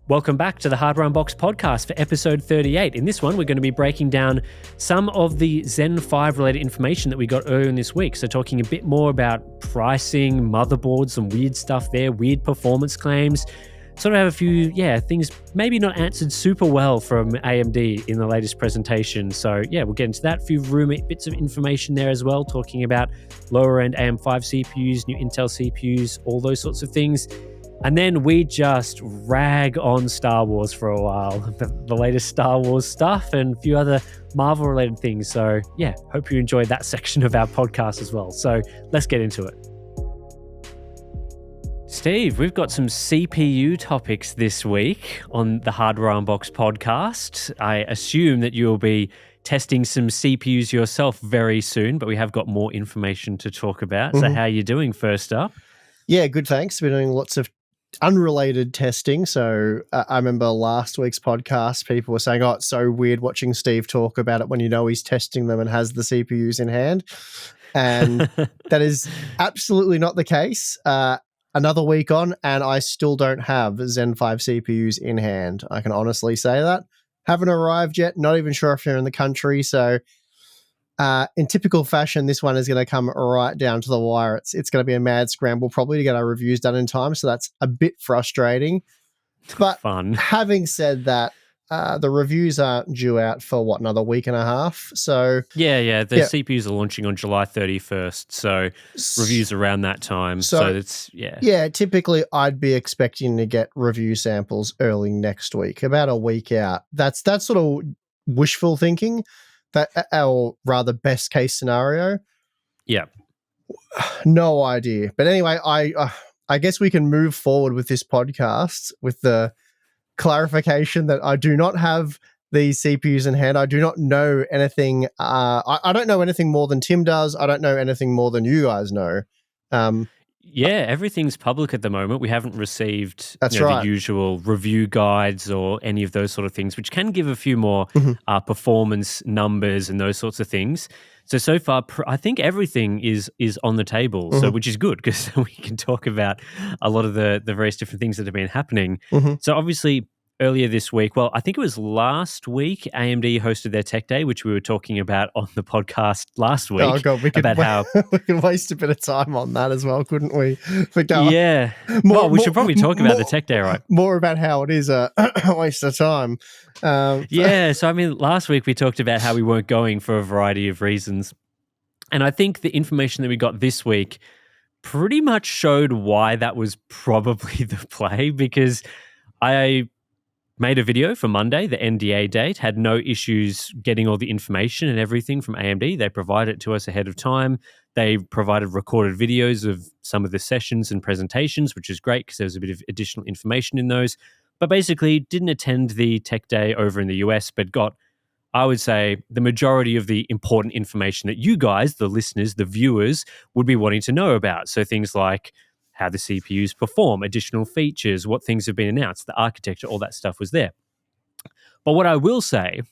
Welcome back to the Hardware Unboxed podcast for episode 38. In this one, we're going to be breaking down some of the Zen 5 related information that we got earlier in this week. So talking a bit more about pricing, motherboards, some weird stuff there, weird performance claims. Sort of have a few, things maybe not answered super well from AMD in the latest presentation. So we'll get into that. A few rumor bits of information there as well, talking about lower end AM5 CPUs, new Intel CPUs, all those sorts of things. And then we just rag on Star Wars for a while, the latest Star Wars stuff and a few other Marvel-related things. So, hope you enjoyed that section of our podcast as well. So let's get into it. Steve, we've got some CPU topics this week on the Hardware Unboxed podcast. I assume that you'll be testing some CPUs yourself very soon, but we have got more information to talk about. So how are you doing first up? Yeah, good, thanks. We're doing lots of unrelated testing. So I remember last week's podcast, people were saying, it's so weird watching Steve talk about it when you know he's testing them and has the CPUs in hand. And that is absolutely not the case. Another week on, and I still don't have Zen 5 CPUs in hand. I can honestly say that. Haven't arrived yet, not even sure if they're in the country. So in typical fashion, this one is going to come right down to the wire. It's going to be a mad scramble probably to get our reviews done in time. So that's a bit frustrating. But Fun. Having said that, the reviews aren't due out for another week and a half. So the CPUs are launching on July 31st. So reviews around that time. So it's typically I'd be expecting to get review samples early next week, about a week out. That's sort of wishful thinking. That our rather best case scenario. Yeah. No idea. But anyway, I guess we can move forward with this podcast with the clarification that I do not have these CPUs in hand. I do not know anything. I don't know anything more than Tim does. I don't know anything more than you guys know. Everything's public at the moment. We haven't received the usual review guides or any of those sort of things, which can give a few more performance numbers and those sorts of things. So far, I think everything is on the table, so which is good because we can talk about a lot of the various different things that have been happening. So obviously, earlier this week, well, I think it was last week, AMD hosted their Tech Day, which we were talking about on the podcast last week. Oh, God, we could waste a bit of time on that as well, couldn't we? We should probably talk about the Tech Day, right? More about how it is a waste of time. So I mean, last week we talked about how we weren't going for a variety of reasons. And I think the information that we got this week pretty much showed why that was probably the play, because I made a video for Monday, the NDA date, had no issues getting all the information and everything from AMD. They provided it to us ahead of time. They provided recorded videos of some of the sessions and presentations, which is great because there was a bit of additional information in those. But basically didn't attend the Tech Day over in the US, but got, I would say, the majority of the important information that you guys, the listeners, the viewers, would be wanting to know about. So things like how the CPUs perform, additional features, what things have been announced, the architecture, all that stuff was there. But what I will say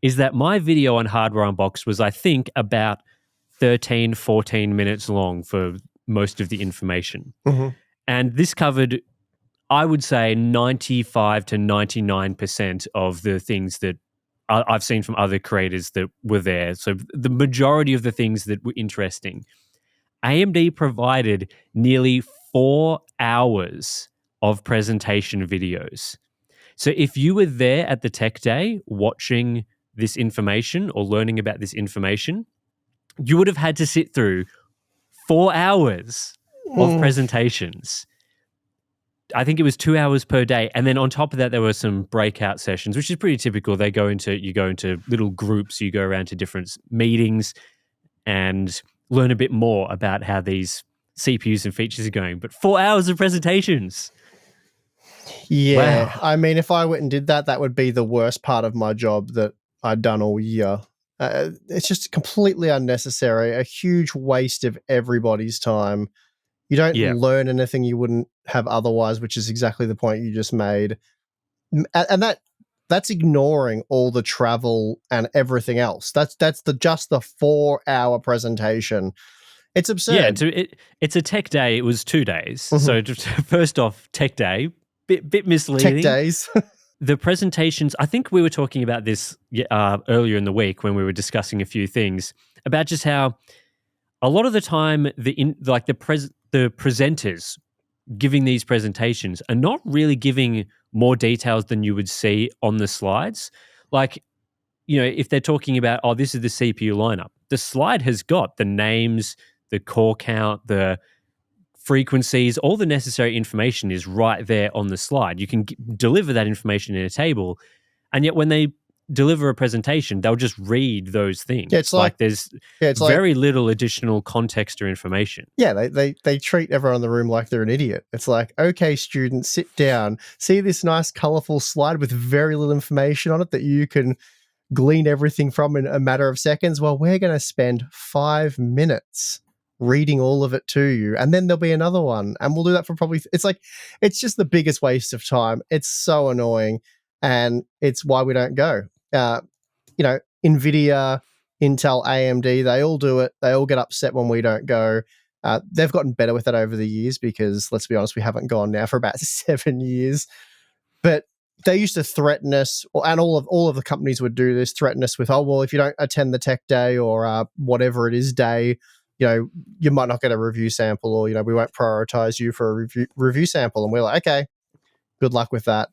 is that my video on Hardware Unboxed was, I think, about 13, 14 minutes long for most of the information. And this covered, I would say, 95 to 99% of the things that I've seen from other creators that were there. So the majority of the things that were interesting. AMD provided nearly 4 hours of presentation videos. So if you were there at the Tech Day watching this information or learning about this information, you would have had to sit through 4 hours of presentations. I think it was 2 hours per day. And then on top of that, there were some breakout sessions, which is pretty typical. You go into little groups, you go around to different meetings and learn a bit more about how these CPUs and features are going. But 4 hours of presentations. Yeah. Wow. I mean, if I went and did that, that would be the worst part of my job that I'd done all year. It's just completely unnecessary, a huge waste of everybody's time. You don't learn anything you wouldn't have otherwise, which is exactly the point you just made. And that's ignoring all the travel and everything else. That's just the 4 hour presentation. It's absurd. Yeah, it's a Tech Day. It was 2 days. So first off, Tech Day, bit Tech misleading. days. The presentations, I think we were talking about this earlier in the week when we were discussing a few things about just how a lot of the time the presenters giving these presentations are not really giving more details than you would see on the slides. Like, if they're talking about, oh, this is the CPU lineup, the slide has got the names, the core count, the frequencies, all the necessary information is right there on the slide. You can deliver that information in a table, and yet when they deliver a presentation, they'll just read those things. It's like there's it's like very little additional context or information. yeah, they treat everyone in the room like they're an idiot. It's like, okay, students, sit down. See this nice, colorful slide with very little information on it that you can glean everything from in a matter of seconds. Well, we're going to spend 5 minutes reading all of it to you, and then there'll be another one, and we'll do that for probably. It's just the biggest waste of time. It's so annoying, and it's why we don't go. Nvidia, Intel, AMD, they all do it. They all get upset when we don't go. They've gotten better with that over the years because, let's be honest, we haven't gone now for about 7 years. But they used to threaten us, and all of the companies would do this, threaten us with, oh, well, if you don't attend the tech day or whatever it is day, you might not get a review sample, or, we won't prioritize you for a review sample. And we're like, okay, good luck with that.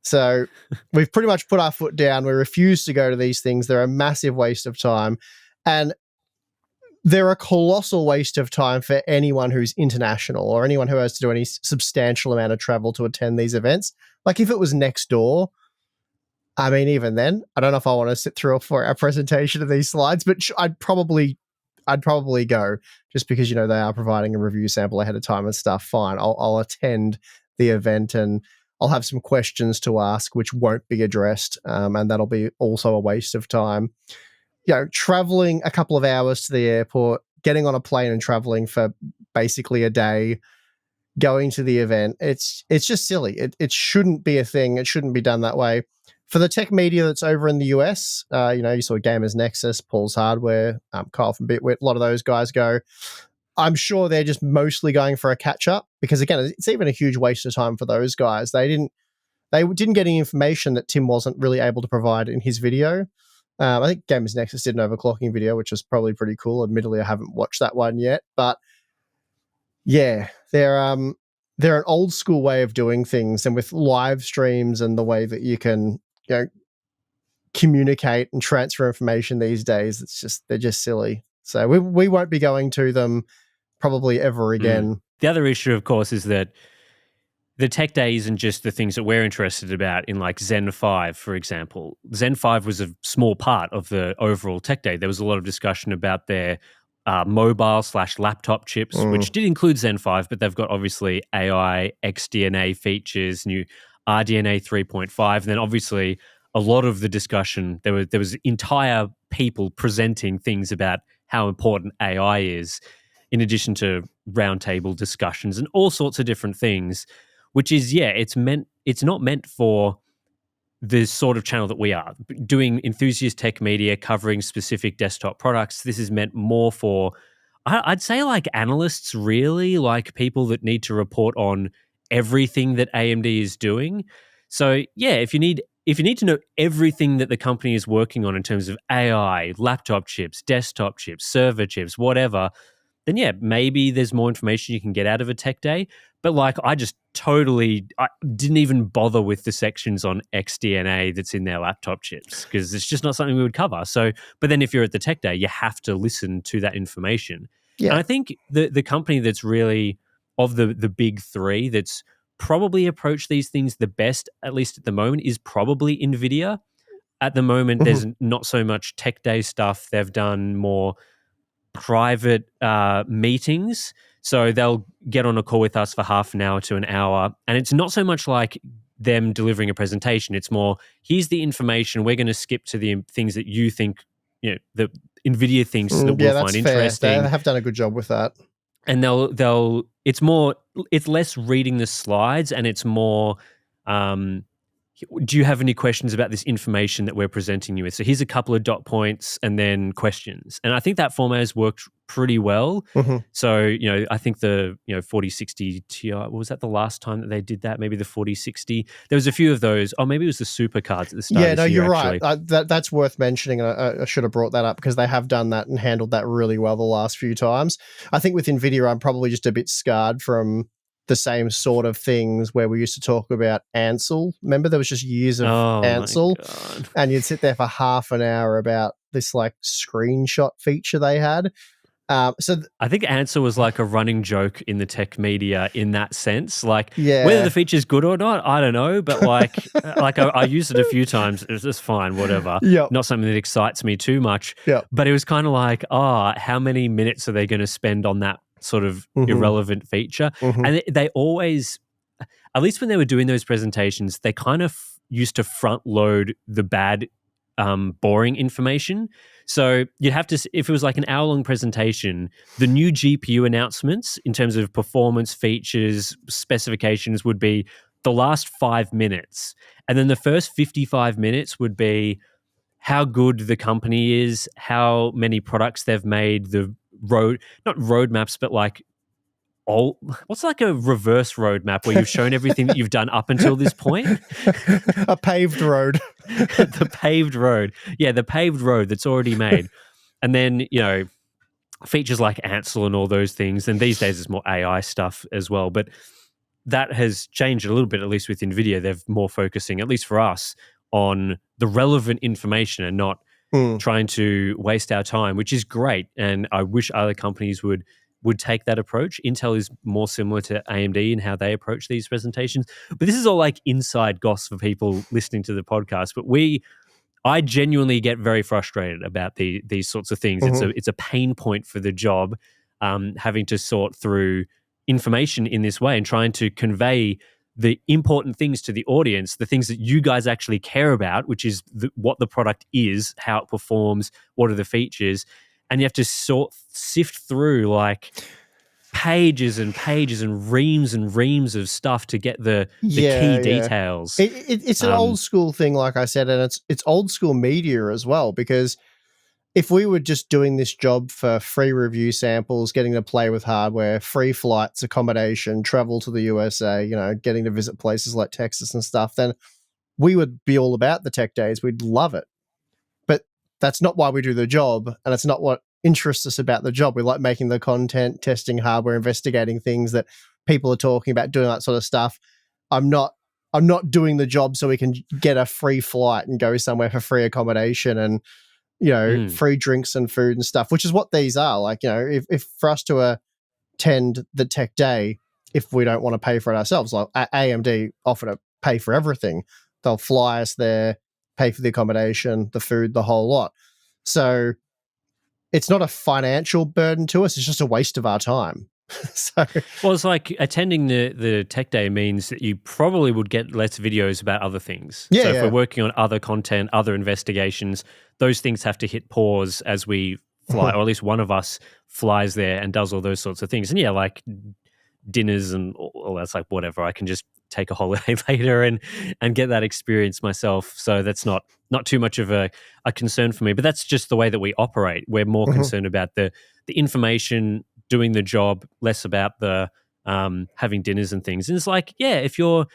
So we've pretty much put our foot down. We refuse to go to these things. They're a massive waste of time. And they're a colossal waste of time for anyone who's international or anyone who has to do any substantial amount of travel to attend these events. Like if it was next door, I mean, even then, I don't know if I want to sit through for a presentation of these slides, but I'd probably go just because, they are providing a review sample ahead of time and stuff. Fine. I'll attend the event and I'll have some questions to ask, which won't be addressed. And that'll be also a waste of time. Traveling a couple of hours to the airport, getting on a plane and traveling for basically a day, going to the event. It's just silly. It shouldn't be a thing. It shouldn't be done that way. For the tech media that's over in the US, you saw Gamers Nexus, Paul's Hardware, Kyle from Bitwit, a lot of those guys go. I'm sure they're just mostly going for a catch up because, again, it's even a huge waste of time for those guys. They didn't get any information that Tim wasn't really able to provide in his video. I think Gamers Nexus did an overclocking video, which was probably pretty cool. Admittedly, I haven't watched that one yet, but yeah, they're an old school way of doing things, and with live streams and the way that you can communicate and transfer information these days, they're just silly. So we won't be going to them probably ever again. The other issue, of course, is that the tech day isn't just the things that we're interested about in like Zen 5, for example. Zen 5 was a small part of the overall tech day. There was a lot of discussion about their mobile/laptop chips, which did include Zen 5, but they've got obviously AI, XDNA features, new RDNA 3.5. And then obviously a lot of the discussion, there was entire people presenting things about how important AI is, in addition to roundtable discussions and all sorts of different things, which is, it's not meant for the sort of channel that we are doing, enthusiast tech media covering specific desktop products. This is meant more for, I'd say, like analysts, really, like people that need to report on everything that AMD is doing. So yeah, if you need to know everything that the company is working on in terms of AI, laptop chips, desktop chips, server chips, whatever, then yeah, maybe there's more information you can get out of a tech day. But like, I didn't even bother with the sections on XDNA that's in their laptop chips because it's just not something we would cover. So, but then if you're at the tech day, you have to listen to that information. Yeah. And I think the company that's really, of the big three, that's probably approached these things the best, at least at the moment, is probably NVIDIA. At the moment, there's not so much tech day stuff. They've done more private meetings. So they'll get on a call with us for half an hour to an hour. And it's not so much like them delivering a presentation. It's more, here's the information. We're going to skip to the things that you think, that NVIDIA thinks that we'll find interesting. They have done a good job with that. And it's less reading the slides, and it's more do you have any questions about this information that we're presenting you with? So here's a couple of dot points and then questions. And I think that format has worked pretty well. Mm-hmm. So, I think the 4060 Ti, was that the last time that they did that? Maybe the 4060. There was a few of those. Oh, maybe it was the super cards at the start of this year, you're actually. right. That's worth mentioning. I should have brought that up because they have done that and handled that really well the last few times. I think with NVIDIA, I'm probably just a bit scarred from the same sort of things where we used to talk about Ansel. Remember, there was just years of Ansel, and you'd sit there for half an hour about this like screenshot feature they had. I think Ansel was like a running joke in the tech media in that sense. Like, whether the feature's good or not, I don't know. But I used it a few times. It was just fine, whatever. Yep. Not something that excites me too much. Yep. But it was kind of like, how many minutes are they going to spend on that sort of irrelevant feature? And they always, at least when they were doing those presentations, they kind of used to front load the bad, boring information. So you'd have to, if it was like an hour-long presentation, the new GPU announcements in terms of performance, features, specifications would be the last 5 minutes. And then the first 55 minutes would be how good the company is, how many products they've made, not roadmaps, but like, what's like a reverse roadmap where you've shown everything that you've done up until this point? A paved road. The paved road. Yeah, the paved road that's already made. And then, features like Ansel and all those things. And these days it's more AI stuff as well. But that has changed a little bit, at least with NVIDIA. They're more focusing, at least for us, on the relevant information and not trying to waste our time, which is great. And I wish other companies would take that approach. Intel is more similar to AMD in how they approach these presentations. But this is all like inside goss for people listening to the podcast. But I genuinely get very frustrated about these sorts of things. It's a pain point for the job, having to sort through information in this way and trying to convey the important things to the audience, the things that you guys actually care about, which is what the product is, how it performs, what are the features. And you have to sift through like pages and pages and reams of stuff to get the key details. It's an old school thing, like I said, and it's old school media as well, because if we were just doing this job for free review samples, getting to play with hardware, free flights, accommodation, travel to the USA, getting to visit places like Texas and stuff, then we would be all about the tech days. We'd love it. But that's not why we do the job, and it's not what interests us about the job. We like making the content, testing hardware, investigating things that people are talking about, doing that sort of stuff. I'm not doing the job so we can get a free flight and go somewhere for free accommodation and free drinks and food and stuff, which is what these are. Like, if for us to attend the tech day, if we don't want to pay for it ourselves, like AMD offer to pay for everything. They'll fly us there, pay for the accommodation, the food, the whole lot. So it's not a financial burden to us. It's just a waste of our time. Well, it's like attending the tech day means that you probably would get less videos about other things. So if we're working on other content, other investigations, those things have to hit pause as we fly, or at least one of us flies there and does all those sorts of things. And like dinners and all that's like whatever. I can just take a holiday later and get that experience myself. So that's not too much of a concern for me. But that's just the way that we operate. We're more concerned about the information, doing the job, less about the having dinners and things. And it's like, if you're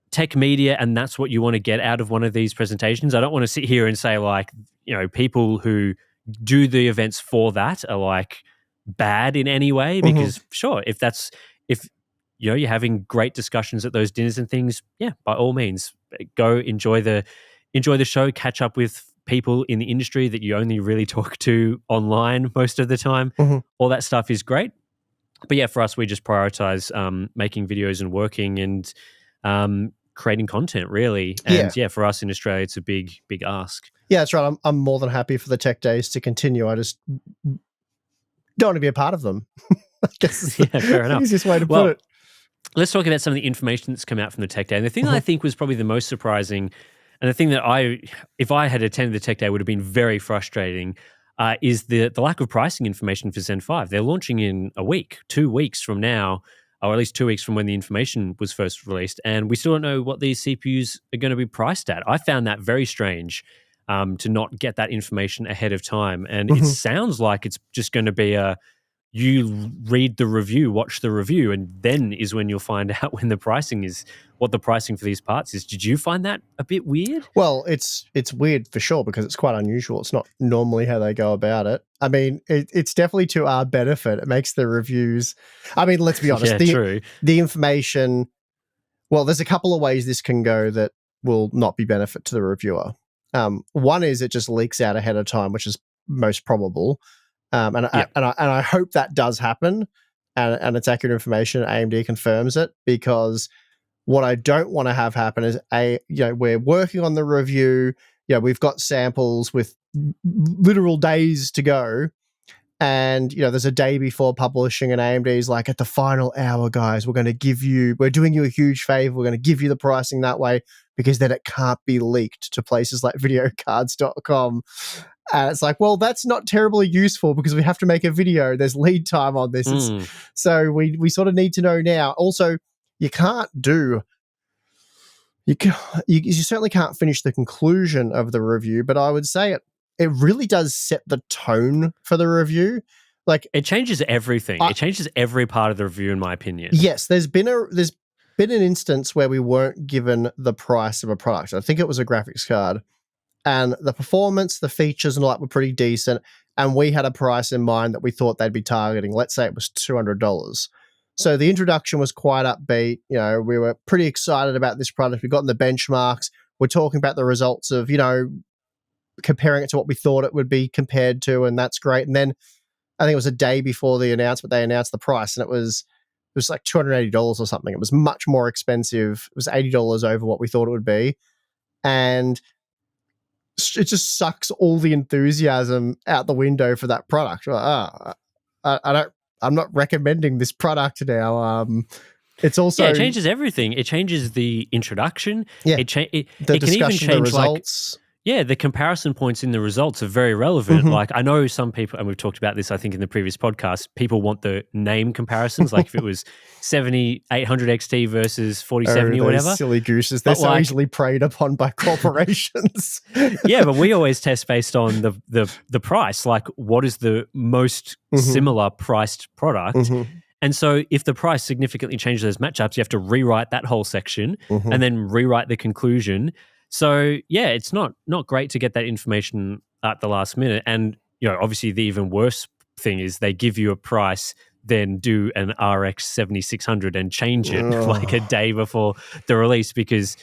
tech media and that's what you want to get out of one of these presentations, I don't want to sit here and say like, people who do the events for that are like bad in any way, because sure, if you're having great discussions at those dinners and things, by all means, go enjoy the show, catch up with people in the industry that you only really talk to online most of the time. All that stuff is great. But for us, we just prioritize making videos and working and creating content, really. And for us in Australia, it's a big ask. Yeah, that's right. I'm more than happy for the tech days to continue. I just don't want to be a part of them. I guess is fair enough. The easiest way to put it. Let's talk about some of the information that's come out from the tech day. And the thing that I think was probably the most surprising, and the thing that if I had attended the tech day would have been very frustrating, is the lack of pricing information for Zen 5. They're launching in a week, 2 weeks from now. or at least 2 weeks from when the information was first released, and we still don't know what these CPUs are going to be priced at. I found that very strange to not get that information ahead of time. And it sounds like it's just going to be you read the review, watch the review, and then is when you'll find out when the pricing is, what the pricing for these parts is. Did you find that a bit weird? Well, it's weird for sure because it's quite unusual. It's not normally how they go about it. I mean, it's definitely to our benefit. It makes the reviews. I mean, let's be honest. True. The information. Well, there's a couple of ways this can go that will not be benefit to the reviewer. One is it just leaks out ahead of time, which is most probable. And I hope that does happen, and it's accurate information. AMD confirms it, because what I don't want to have happen is we're working on the review. We've got samples with literal days to go, and there's a day before publishing, and AMD's like, at the final hour, guys, we're doing you a huge favor. We're going to give you the pricing that way, because then it can't be leaked to places like videocards.com. And it's like, well, that's not terribly useful because we have to make a video. There's lead time on this. So we sort of need to know now. Also, you certainly can't finish the conclusion of the review, but I would say it really does set the tone for the review. Like, it changes everything. It changes every part of the review, in my opinion. Yes, there's been an instance where we weren't given the price of a product. I think it was a graphics card. And the performance, the features and all that were pretty decent. And we had a price in mind that we thought they'd be targeting. Let's say it was $200. So the introduction was quite upbeat. We were pretty excited about this product. We've gotten the benchmarks. We're talking about the results of, comparing it to what we thought it would be compared to. And that's great. And then I think it was a day before the announcement, they announced the price, and it was like $280 or something. It was much more expensive. It was $80 over what we thought it would be. And it just sucks all the enthusiasm out the window for that product. I'm not recommending this product now. It's also it changes everything. It changes the introduction. Yeah, it can even change the results. The comparison points in the results are very relevant. Like, I know some people, and we've talked about this, I think, in the previous podcast, people want the name comparisons, like if it was 7800 XT versus 4070 or whatever. Silly gooses. They're so easily preyed upon by corporations. Yeah, but we always test based on the price. Like, what is the most similar priced product? And so if the price significantly changes those matchups, you have to rewrite that whole section and then rewrite the conclusion. So, it's not great to get that information at the last minute. And, obviously the even worse thing is they give you a price, then do an RX 7600 and change it like a day before the release, because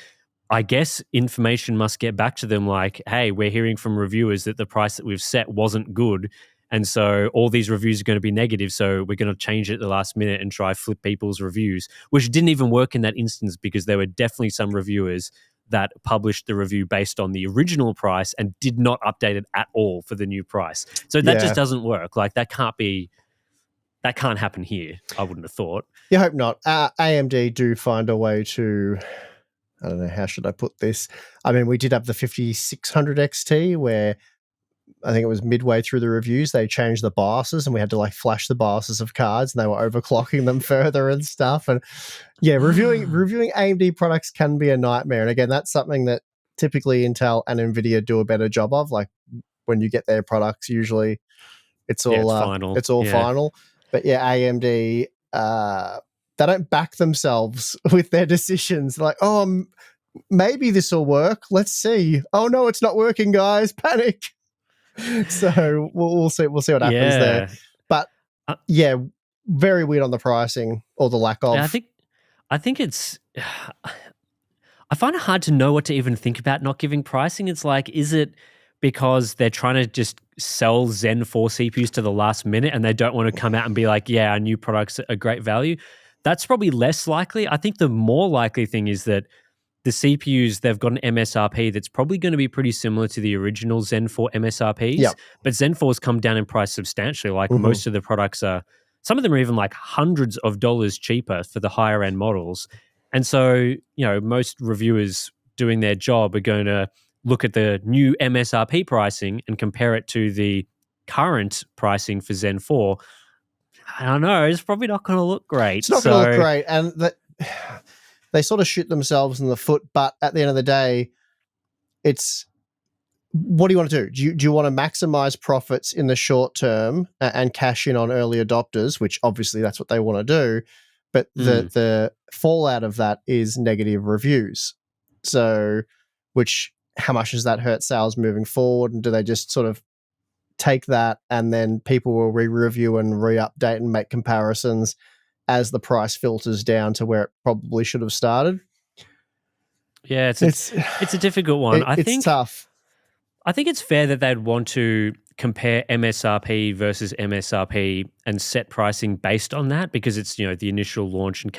I guess information must get back to them like, hey, we're hearing from reviewers that the price that we've set wasn't good. And so all these reviews are going to be negative. So we're going to change it at the last minute and try flip people's reviews, which didn't even work in that instance, because there were definitely some reviewers that published the review based on the original price and did not update it at all for the new price. So that just doesn't work. Like, that can't happen here, I wouldn't have thought. You hope not. AMD do find a way to, I don't know, how should I put this? I mean, we did have the 5600 XT where I think it was midway through the reviews, they changed the BIOSes and we had to flash the BIOSes of cards, and they were overclocking them further and stuff. And reviewing AMD products can be a nightmare. And again, that's something that typically Intel and NVIDIA do a better job of. Like, when you get their products, usually it's all final. It's all final. But AMD, they don't back themselves with their decisions. Like, maybe this will work. Let's see. Oh no, it's not working, guys. Panic. So we'll see what happens there. But very weird on the pricing, or the lack of. I think it's I find it hard to know what to even think about not giving pricing. It's like, is it because they're trying to just sell Zen 4 CPUs to the last minute and they don't want to come out and be like, yeah, our new product's a great value? That's probably less likely. I think the more likely thing is that the CPUs, they've got an MSRP that's probably going to be pretty similar to the original Zen 4 MSRPs. But Zen 4's come down in price substantially. Like, most of the products are, some of them are even like hundreds of dollars cheaper for the higher end models. And so, most reviewers doing their job are going to look at the new MSRP pricing and compare it to the current pricing for Zen 4. I don't know. It's probably not going to look great. It's not going to look So great, and they sort of shoot themselves in the foot. But at the end of the day, it's what do you want to do? Do you want to maximize profits in the short term and cash in on early adopters, which obviously that's what they want to do, but the fallout of that is negative reviews. So, which how much does that hurt sales moving forward? And do they just sort of take that and then people will re-review and re-update and make comparisons as the price filters down to where it probably should have started? yeah, it's a difficult one. It's tough. I think it's fair that they'd want to compare MSRP versus MSRP and set pricing based on that because it's, the initial launch and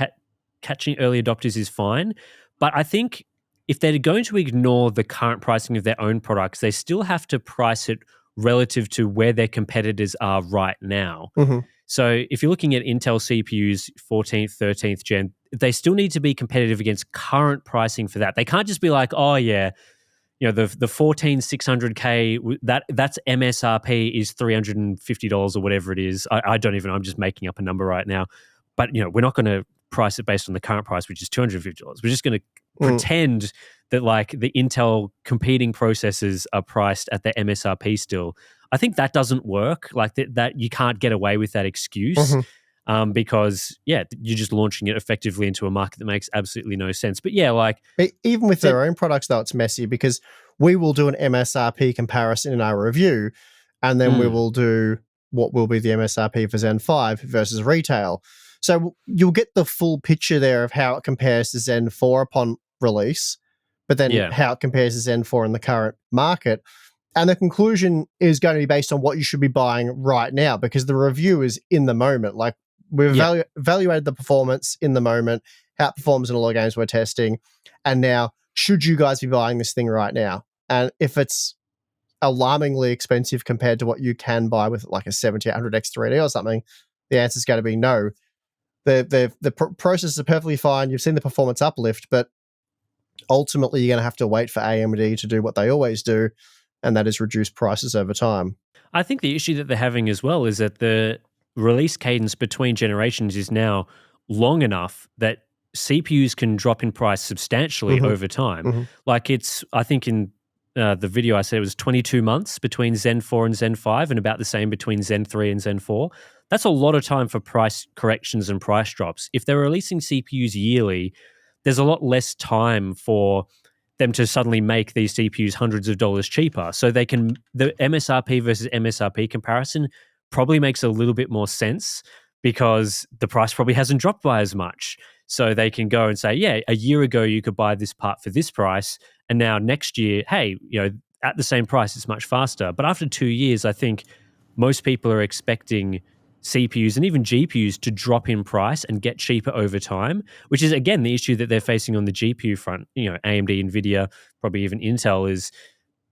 catching early adopters is fine. But I think if they're going to ignore the current pricing of their own products, they still have to price it relative to where their competitors are right now. Mm-hmm. So if you're looking at Intel CPUs 14th, 13th gen, they still need to be competitive against current pricing for that. They can't just be like, oh yeah, the 14600K that's MSRP is $350 or whatever it is. I don't even know. I'm just making up a number right now. But we're not going to price it based on the current price, which is $250. We're just going to pretend that like the Intel competing processors are priced at the MSRP still. I think that doesn't work. Like that you can't get away with that excuse. Because you're just launching it effectively into a market that makes absolutely no sense. But even with their own products, though, it's messy because we will do an MSRP comparison in our review, and then we will do what will be the MSRP for Zen 5 versus retail. So you'll get the full picture there of how it compares to Zen 4 upon release, but then how it compares to Zen 4 in the current market. And the conclusion is going to be based on what you should be buying right now because the review is in the moment. Like, we've evaluated the performance in the moment, how it performs in all the games we're testing, and now, should you guys be buying this thing right now? And if it's alarmingly expensive compared to what you can buy with like a 7800X 3D or something, the answer is going to be no. The processes are perfectly fine. You've seen the performance uplift, but ultimately you're going to have to wait for AMD to do what they always do, and that is reduce prices over time. I think the issue that they're having as well is that the release cadence between generations is now long enough that CPUs can drop in price substantially over time. Like I think in the video I said it was 22 months between Zen 4 and Zen 5 and about the same between Zen 3 and Zen 4. That's a lot of time for price corrections and price drops. If they're releasing CPUs yearly, there's a lot less time for them to suddenly make these CPUs hundreds of dollars cheaper. So the MSRP versus MSRP comparison probably makes a little bit more sense because the price probably hasn't dropped by as much. So they can go and say, yeah, a year ago you could buy this part for this price, and now next year, hey, at the same price, it's much faster. But after 2 years, I think most people are expecting CPUs and even GPUs to drop in price and get cheaper over time, which is, again, the issue that they're facing on the GPU front. AMD, NVIDIA, probably even Intel is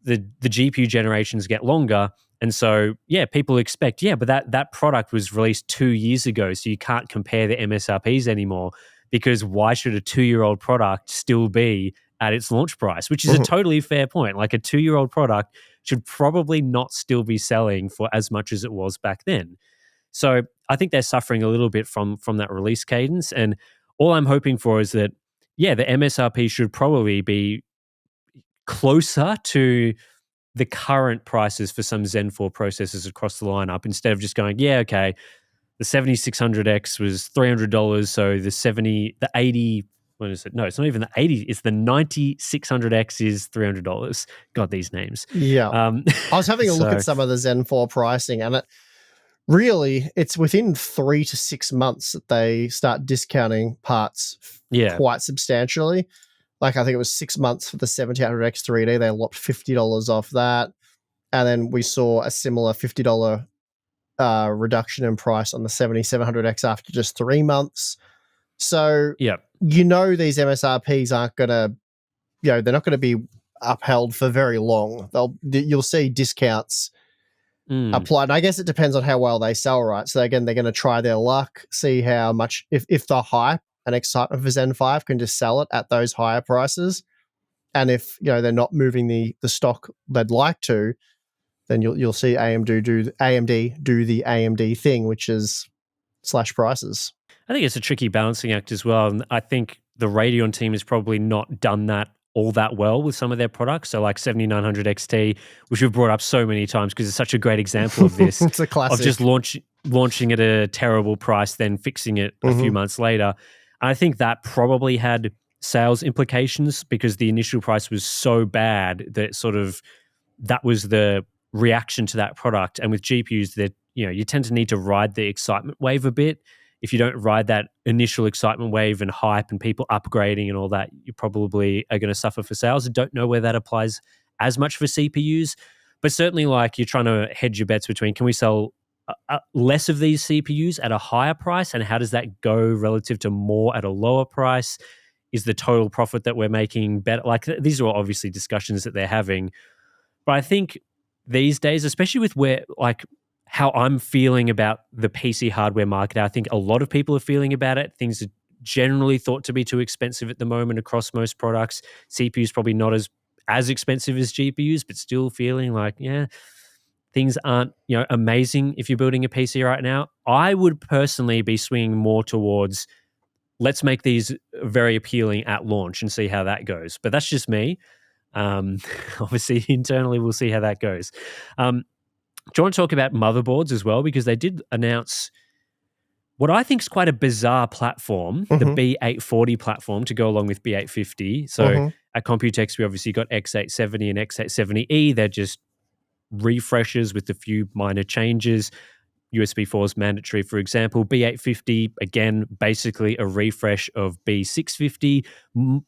the GPU generations get longer. And so, people expect, but that product was released 2 years ago, so you can't compare the MSRPs anymore because why should a 2-year-old product still be at its launch price, which is a totally fair point. Like a 2-year-old product should probably not still be selling for as much as it was back then. So I think they're suffering a little bit from that release cadence. And all I'm hoping for is that, the MSRP should probably be closer to the current prices for some Zen 4 processors across the lineup instead of just going, okay, the 7600X was $300, so the 80, what is it? No, it's not even the 80, it's the 9600X is $300. God, these names. Yeah. I was having a look at some of the Zen 4 pricing, and it's within 3 to 6 months that they start discounting parts quite substantially. Like, I think it was 6 months for the 7800X 3D. They lopped $50 off that. And then we saw a similar $50 reduction in price on the 7700X after just 3 months. So, these MSRPs aren't going to, they're not going to be upheld for very long. You'll see discounts applied. And I guess it depends on how well they sell, right? So again, they're going to try their luck, see how much, if the hype and excitement for Zen 5 can just sell it at those higher prices. And if, they're not moving the stock they'd like to, then you'll see AMD do the AMD thing, which is slash prices. I think it's a tricky balancing act as well. And I think the Radeon team has probably not done that all that well with some of their products. So like 7900 XT, which we've brought up so many times because it's such a great example of this, It's a classic. of just launching at a terrible price, then fixing it a few months later. And I think that probably had sales implications because the initial price was so bad that that was the reaction to that product. And with GPUs, that you tend to need to ride the excitement wave a bit. If you don't ride that initial excitement wave and hype and people upgrading and all that, you probably are going to suffer for sales. I don't know where that applies as much for CPUs, but certainly like you're trying to hedge your bets between, can we sell less of these CPUs at a higher price, and how does that go relative to more at a lower price? Is the total profit that we're making better? Like these are all obviously discussions that they're having, but I think these days, especially with how I'm feeling about the PC hardware market, I think a lot of people are feeling about it. Things are generally thought to be too expensive at the moment across most products. CPUs probably not as expensive as GPUs, but still feeling like, things aren't amazing if you're building a PC right now. I would personally be swinging more towards, let's make these very appealing at launch and see how that goes. But that's just me. Obviously, internally, we'll see how that goes. Do you want to talk about motherboards as well? Because they did announce what I think is quite a bizarre platform, the B840 platform, to go along with B850. So at Computex, we obviously got X870 and X870E. They're just refreshes with a few minor changes. USB 4 is mandatory, for example. B850, again, basically a refresh of B650,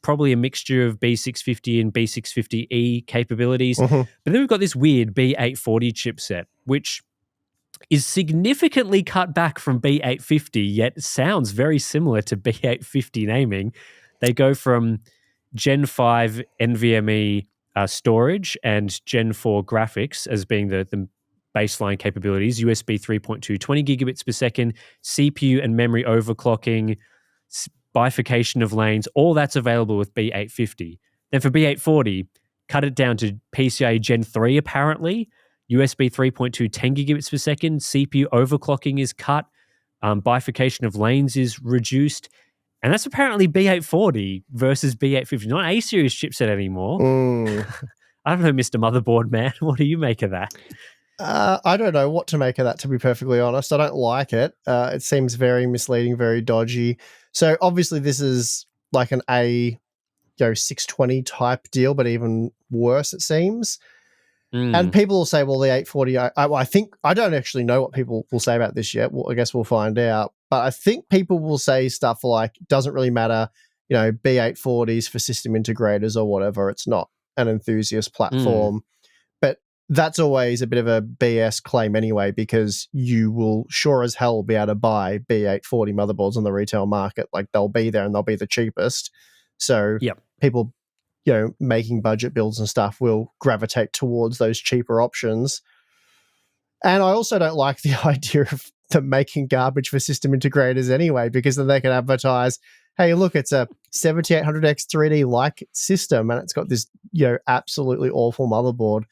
probably a mixture of B650 and B650E capabilities. But then we've got this weird B840 chipset, which is significantly cut back from B850, yet sounds very similar to B850 naming. They go from Gen 5 NVMe storage and Gen 4 graphics as being the baseline capabilities, USB 3.2, 20 gigabits per second, CPU and memory overclocking, bifurcation of lanes, all that's available with B850. Then for B840, cut it down to PCIe Gen 3 apparently, USB 3.2, 10 gigabits per second, CPU overclocking is cut, bifurcation of lanes is reduced, and that's apparently B840 versus B850, not A-series chipset anymore. I don't know, Mr. Motherboard Man. What do you make of that? I don't know what to make of that, to be perfectly honest. I don't like it. It seems very misleading, very dodgy. So obviously this is like an A620 type deal, but even worse, it seems. And people will say, well, the 840, I think, I don't actually know what people will say about this yet. Well, I guess we'll find out. But I think people will say stuff like, doesn't really matter, B840s for system integrators or whatever. It's not an enthusiast platform. But that's always a bit of a BS claim anyway, because you will sure as hell be able to buy B840 motherboards on the retail market. Like they'll be there and they'll be the cheapest. So people making budget builds and stuff will gravitate towards those cheaper options. And I also don't like the idea of them making garbage for system integrators anyway, because then they can advertise, hey, look, it's a 7800X 3D-like system, and it's got this, absolutely awful motherboard.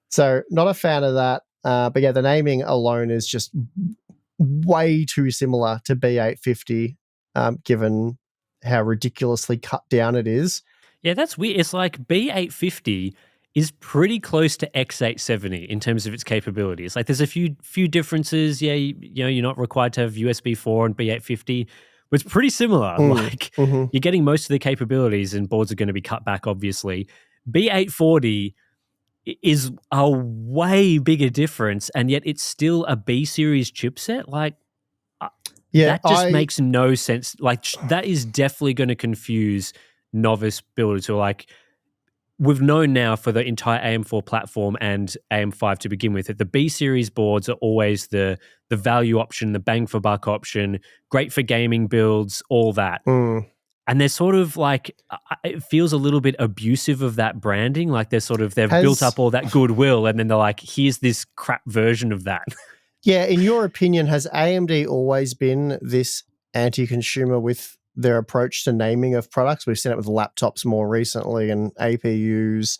So not a fan of that. But yeah, the naming alone is just way too similar to B850, given how ridiculously cut down it is. Yeah, that's weird. It's like B850 is pretty close to X870 in terms of its capabilities. Like there's a few differences. Yeah, you're not required to have USB 4 and B850, but it's pretty similar. You're getting most of the capabilities, and boards are going to be cut back, obviously. B840 is a way bigger difference, and yet it's still a B series chipset. That just makes no sense. That is definitely going to confuse novice builders who are we've known now for the entire AM4 platform and AM5 to begin with that the B series boards are always the value option, the bang for buck option, great for gaming builds, all that. And they're sort of it feels a little bit abusive of that branding. They've built up all that goodwill, and then they're like, here's this crap version of that. Yeah, in your opinion, has AMD always been this anti-consumer with their approach to naming of products? We've seen it with laptops more recently and APUs.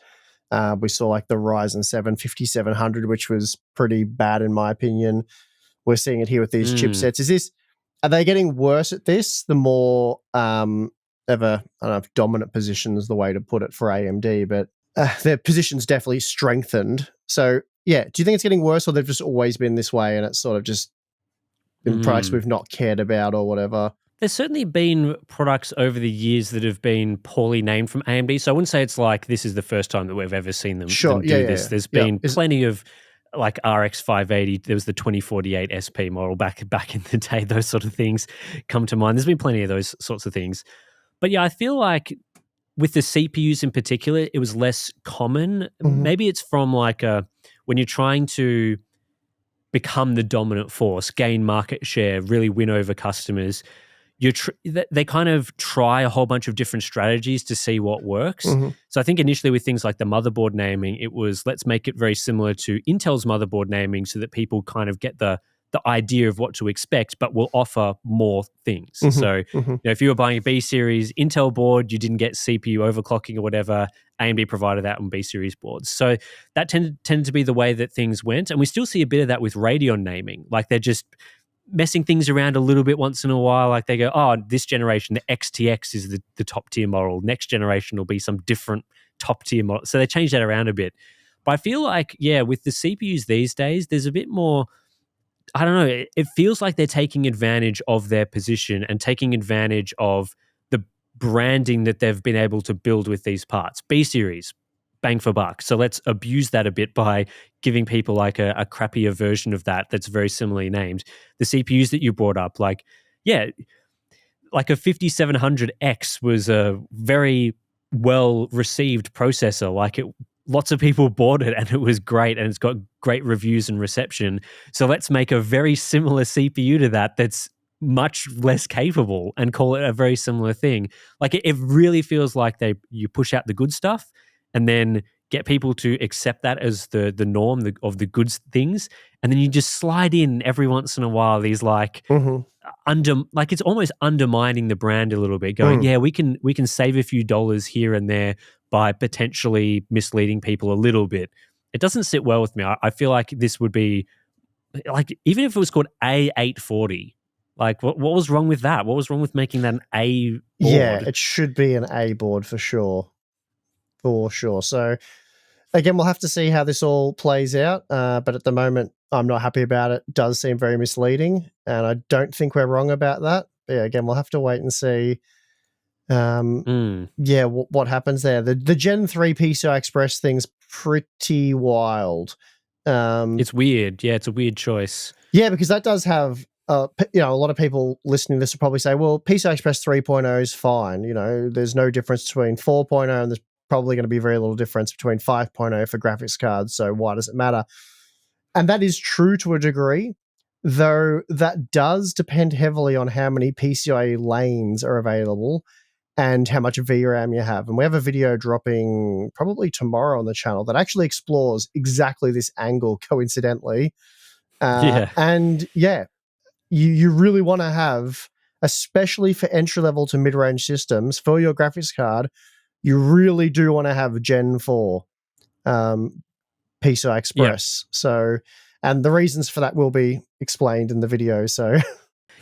We saw the Ryzen 7 5700, which was pretty bad in my opinion. We're seeing it here with these chipsets. Are they getting worse at this? The more ever, I don't know if dominant position is the way to put it for AMD, but their position's definitely strengthened. So, yeah, do you think it's getting worse, or they've just always been this way and it's sort of just been products we've not cared about or whatever? There's certainly been products over the years that have been poorly named from AMD. So I wouldn't say it's like this is the first time that we've ever seen them, do this. Yeah. There's been plenty of like RX 580. There was the 2048 SP model back in the day. Those sort of things come to mind. There's been plenty of those sorts of things. But yeah, I feel like with the CPUs in particular, it was less common. Maybe it's from like when you're trying to become the dominant force, gain market share, really win over customers, they kind of try a whole bunch of different strategies to see what works. So I think initially with things like the motherboard naming, it was let's make it very similar to Intel's motherboard naming so that people kind of get the idea of what to expect, but we'll offer more things. So if you were buying a B series Intel board, you didn't get CPU overclocking or whatever, AMD provided that on B series boards. So that tended to be the way that things went. And we still see a bit of that with Radeon naming. Like they're just messing things around a little bit once in a while. Like they go, oh, this generation, the XTX is the top tier model. Next generation will be some different top tier model. So they change that around a bit. But I feel like, yeah, with the CPUs these days, there's a bit more, I don't know, it feels like they're taking advantage of their position and taking advantage of the branding that they've been able to build with these parts. B series, bang for buck. So let's abuse that a bit by giving people like a crappier version of that that's very similarly named. The CPUs that you brought up, like, yeah, like a 5700X was a very well received processor. Like lots of people bought it and it was great and it's got great reviews and reception. So let's make a very similar CPU to that that's much less capable and call it a very similar thing. Like it really feels like you push out the good stuff and then get people to accept that as the norm of the good things. And then you just slide in every once in a while these like like it's almost undermining the brand a little bit, going, yeah, we can save a few dollars here and there by potentially misleading people a little bit. It doesn't sit well with me. I feel like this would be like, even if it was called A840, like what was wrong with that? What was wrong with making that an A board? Yeah, it should be an A board for sure. For sure. So again, we'll have to see how this all plays out. But at the moment, I'm not happy about it. It does seem very misleading. And I don't think we're wrong about that. But yeah, again, we'll have to wait and see. Yeah, what happens there? The Gen 3 PCI Express thing's pretty wild. It's weird. Yeah, it's a weird choice. Yeah, because that does have, a lot of people listening to this will probably say, well, PCI Express 3.0 is fine. There's no difference between 4.0 and there's probably going to be very little difference between 5.0 for graphics cards. So why does it matter? And that is true to a degree, though that does depend heavily on how many PCIe lanes are available and how much VRAM you have. And we have a video dropping probably tomorrow on the channel that actually explores exactly this angle, coincidentally. And yeah, you really want to have, especially for entry-level to mid-range systems, for your graphics card, you really do want to have Gen 4 PCI Express. So, and the reasons for that will be explained in the video. So,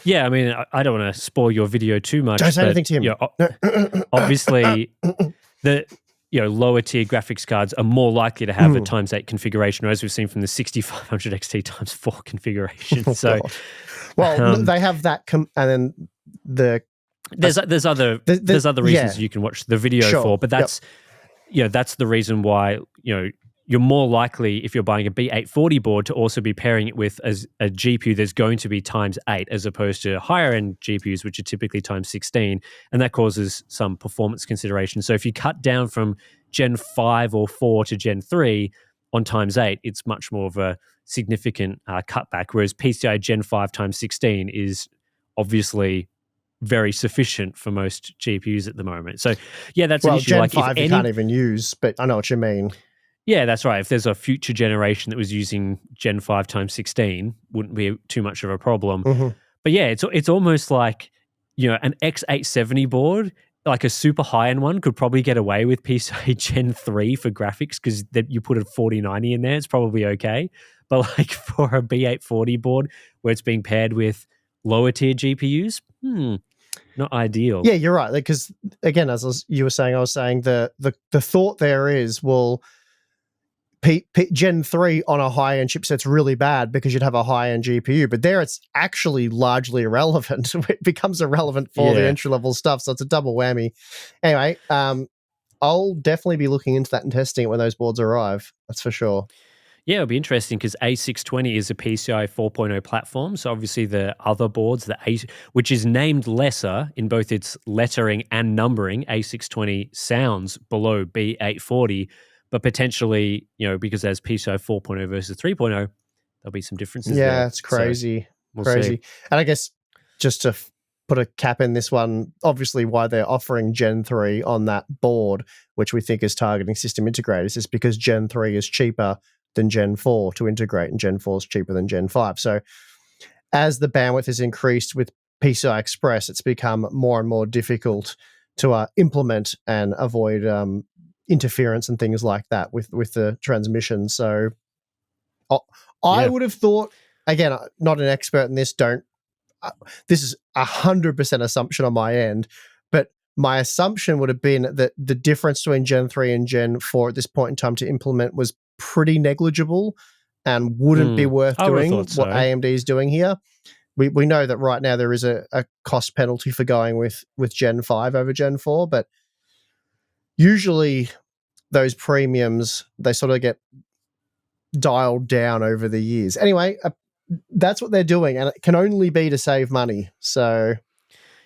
yeah, I mean, I don't want to spoil your video too much. Don't say anything to him. Obviously, the lower tier graphics cards are more likely to have a x8 configuration, or as we've seen from the 6500 XT x4 configuration. So, well, they have that, and then there's other reasons you can watch the video for, but that's that's the reason why you're more likely, if you're buying a B840 board, to also be pairing it with as a GPU that's going to be x8 as opposed to higher end GPUs, which are typically x16, and that causes some performance considerations. So if you cut down from Gen 5 or 4 to Gen 3 on x8, it's much more of a significant cutback, whereas PCI Gen 5 x16 is obviously very sufficient for most GPUs at the moment. So yeah, that's an issue. Gen 5 you can't even use, but I know what you mean. Yeah, that's right. If there's a future generation that was using Gen 5 x16, wouldn't be too much of a problem. But yeah, it's almost like, an X870 board, like a super high-end one, could probably get away with PCIe Gen 3 for graphics because you put a 4090 in there, it's probably okay. But like for a B840 board where it's being paired with lower tier GPUs, not ideal. Yeah, you're right. Because again, you were saying, I was saying the thought there is, well, Gen 3 on a high-end chipset's really bad because you'd have a high-end GPU, but there it's actually largely irrelevant. It becomes irrelevant for the entry-level stuff, so it's a double whammy. Anyway, I'll definitely be looking into that and testing it when those boards arrive. That's for sure. Yeah, it'll be interesting because A620 is a PCI 4.0 platform. So obviously the other boards, which is named lesser in both its lettering and numbering, A620 sounds below B840, but potentially, because there's PCI 4.0 versus 3.0, there'll be some differences there. Yeah, it's crazy. So we'll crazy. see. And I guess just to put a cap in this one, obviously why they're offering Gen 3 on that board, which we think is targeting system integrators, is because Gen 3 is cheaper than Gen 4 to integrate, and Gen 4 is cheaper than Gen 5. So as the bandwidth has increased with PCI Express, it's become more and more difficult to implement and avoid interference and things like that with the transmission. So I would have thought, again, not an expert in this, this is 100% assumption on my end, but my assumption would have been that the difference between Gen 3 and Gen 4 at this point in time to implement was pretty negligible and wouldn't be worth doing what AMD is doing here. We know that right now there is a cost penalty for going with Gen 5 over Gen 4, but usually those premiums, they sort of get dialed down over the years. Anyway, that's what they're doing, and it can only be to save money. So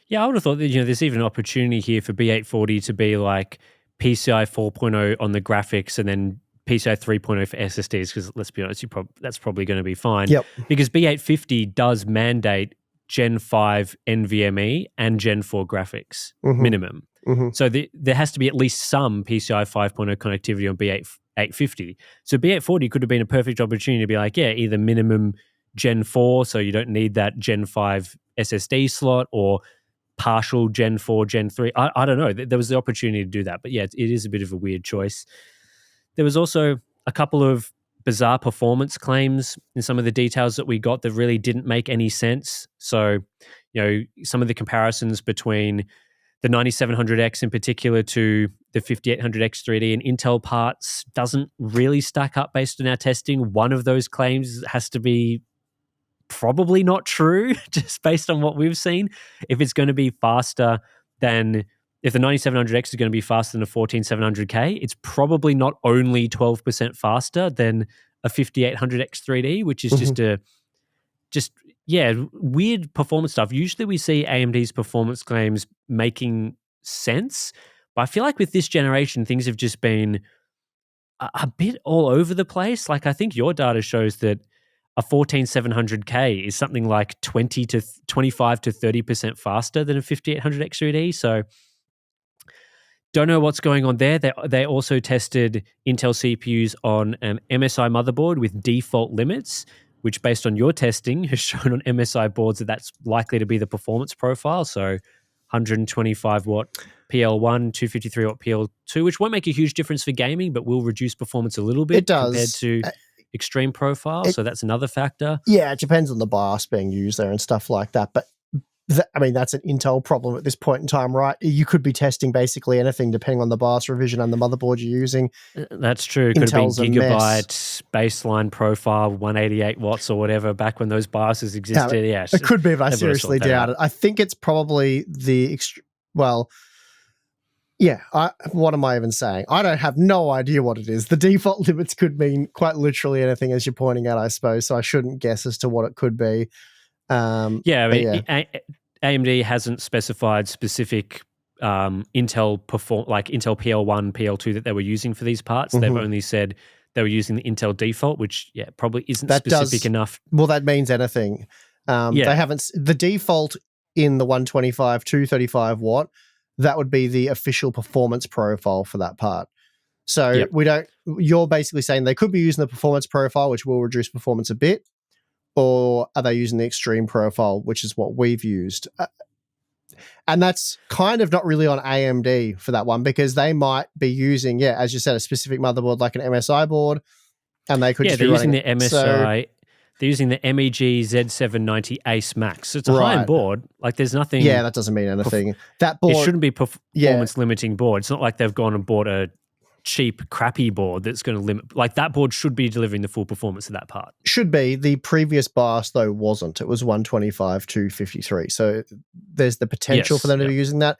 yeah, I would have thought that there's even an opportunity here for B840 to be like PCI 4.0 on the graphics and then PCI 3.0 for SSDs, because let's be honest, that's probably going to be fine. Yep. Because B850 does mandate Gen 5 NVMe and Gen 4 graphics minimum. So there has to be at least some PCI 5.0 connectivity on B850. So B840 could have been a perfect opportunity to be like, yeah, either minimum Gen 4, so you don't need that Gen 5 SSD slot, or partial Gen 4, Gen 3. I don't know. There was the opportunity to do that. But yeah, it is a bit of a weird choice. There was also a couple of bizarre performance claims in some of the details that we got that really didn't make any sense. So, some of the comparisons between the 9700X in particular to the 5800X 3D and Intel parts doesn't really stack up based on our testing. One of those claims has to be probably not true, just based on what we've seen. If it's going to be faster than, if the 9700X is going to be faster than a 14700K, it's probably not only 12% faster than a 5800X 3D, which is weird performance stuff. Usually we see AMD's performance claims making sense, but I feel like with this generation, things have just been a bit all over the place. Like, I think your data shows that a 14700K is something like 25 to 30% faster than a 5800X 3D. So don't know what's going on there. They also tested Intel CPUs on an MSI motherboard with default limits, which based on your testing has shown on MSI boards that that's likely to be the performance profile. So 125 watt PL1, 253 watt PL2, which won't make a huge difference for gaming, but will reduce performance a little bit compared to extreme profile. So that's another factor. Yeah, it depends on the BIOS being used there and stuff like that. But that's an Intel problem at this point in time, right? You could be testing basically anything depending on the BIOS revision and the motherboard you're using. That's true. It could have been gigabyte baseline profile, 188 watts or whatever, back when those BIOSes existed. Yeah, it could be, but I seriously doubt it. I think it's probably what am I even saying? I don't have no idea what it is. The default limits could mean quite literally anything, as you're pointing out, I suppose. So I shouldn't guess as to what it could be. AMD hasn't specified specific Intel PL1, PL2 that they were using for these parts. They've only said they were using the Intel default, which probably isn't specific enough. Well, that means anything. They haven't. The default in the 125, 235 watt, that would be the official performance profile for that part. So you're basically saying they could be using the performance profile, which will reduce performance a bit, or are they using the extreme profile, which is what we've used? And that's kind of not really on AMD for that one, because they might be using, as you said, a specific motherboard like an MSI board, and they could just be using the MSI They're using the MEG Z790 Ace Max. So it's a high-end Right. board. Like there's nothing. Yeah, that doesn't mean anything. That It board, shouldn't be performance limiting board. It's not like they've gone and bought a cheap, crappy board that's going to limit. Like that board should be delivering the full performance of that part. should be. The previous BIOS, though, wasn't. It was 125, 253. So there's the potential for them to be using that.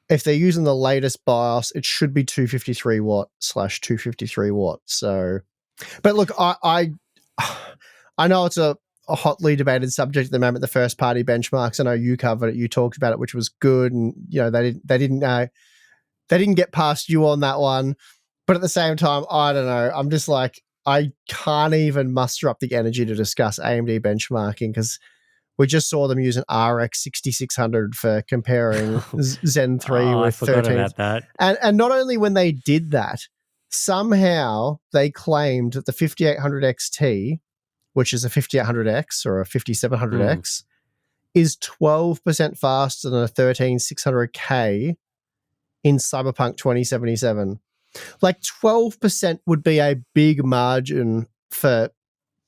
If they're using the latest BIOS, it should be 253 watt / 253 watt. So, but look, I know it's a hotly debated subject at the moment, the first party benchmarks. I know you covered it, you talked about it, which was good, and they didn't get past you on that one. But at the same time, I don't know. I'm just like, I can't even muster up the energy to discuss AMD benchmarking because we just saw them using RX 6600 for comparing Zen 3 with I forgot 13. about that. And not only when they did that, somehow they claimed that the 5800 XT, which is a 5800X or a 5700X, is 12% faster than a 13600K in Cyberpunk 2077. Like 12% would be a big margin for,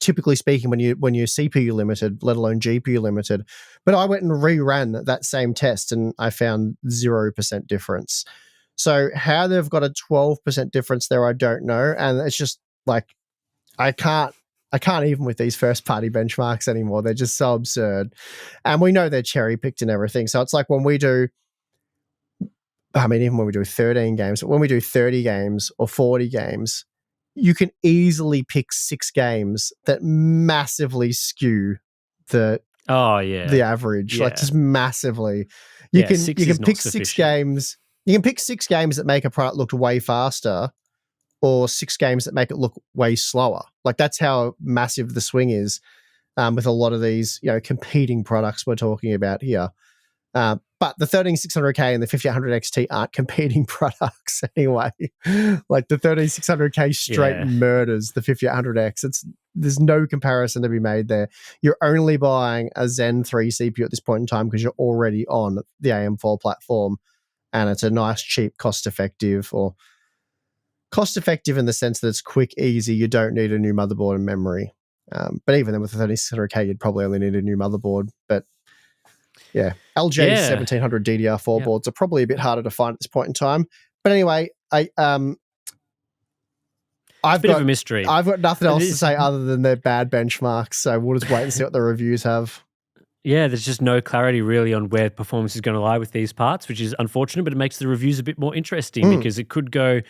typically speaking, when you're CPU limited, let alone GPU limited. But I went and reran that same test and I found 0% difference. So how they've got a 12% difference there, I don't know. And it's just like, I can't even with these first party benchmarks anymore. They're just so absurd. And we know they're cherry picked and everything. So it's like when we do, even when we do 13 games, but when we do 30 games or 40 games, you can easily pick 6 games that massively skew the average, like just massively. You can pick 6 games. You can pick 6 games that make a product look way faster, or 6 games that make it look way slower. Like that's how massive the swing is with a lot of these, competing products we're talking about here. But the 13600K and the 5800 XT aren't competing products anyway. Like the 13600K straight murders the 5800X. There's no comparison to be made there. You're only buying a Zen 3 CPU at this point in time because you're already on the AM4 platform, and it's a nice, cheap, cost-effective in the sense that it's quick, easy. You don't need a new motherboard and memory. But even then, with the 3600K, you'd probably only need a new motherboard. But yeah, LJ's 1700 DDR4 boards are probably a bit harder to find at this point in time. But anyway, I've got a mystery. I've got nothing else to say other than they're bad benchmarks. So we'll just wait and see what the reviews have. Yeah, there's just no clarity really on where performance is going to lie with these parts, which is unfortunate, but it makes the reviews a bit more interesting because it could go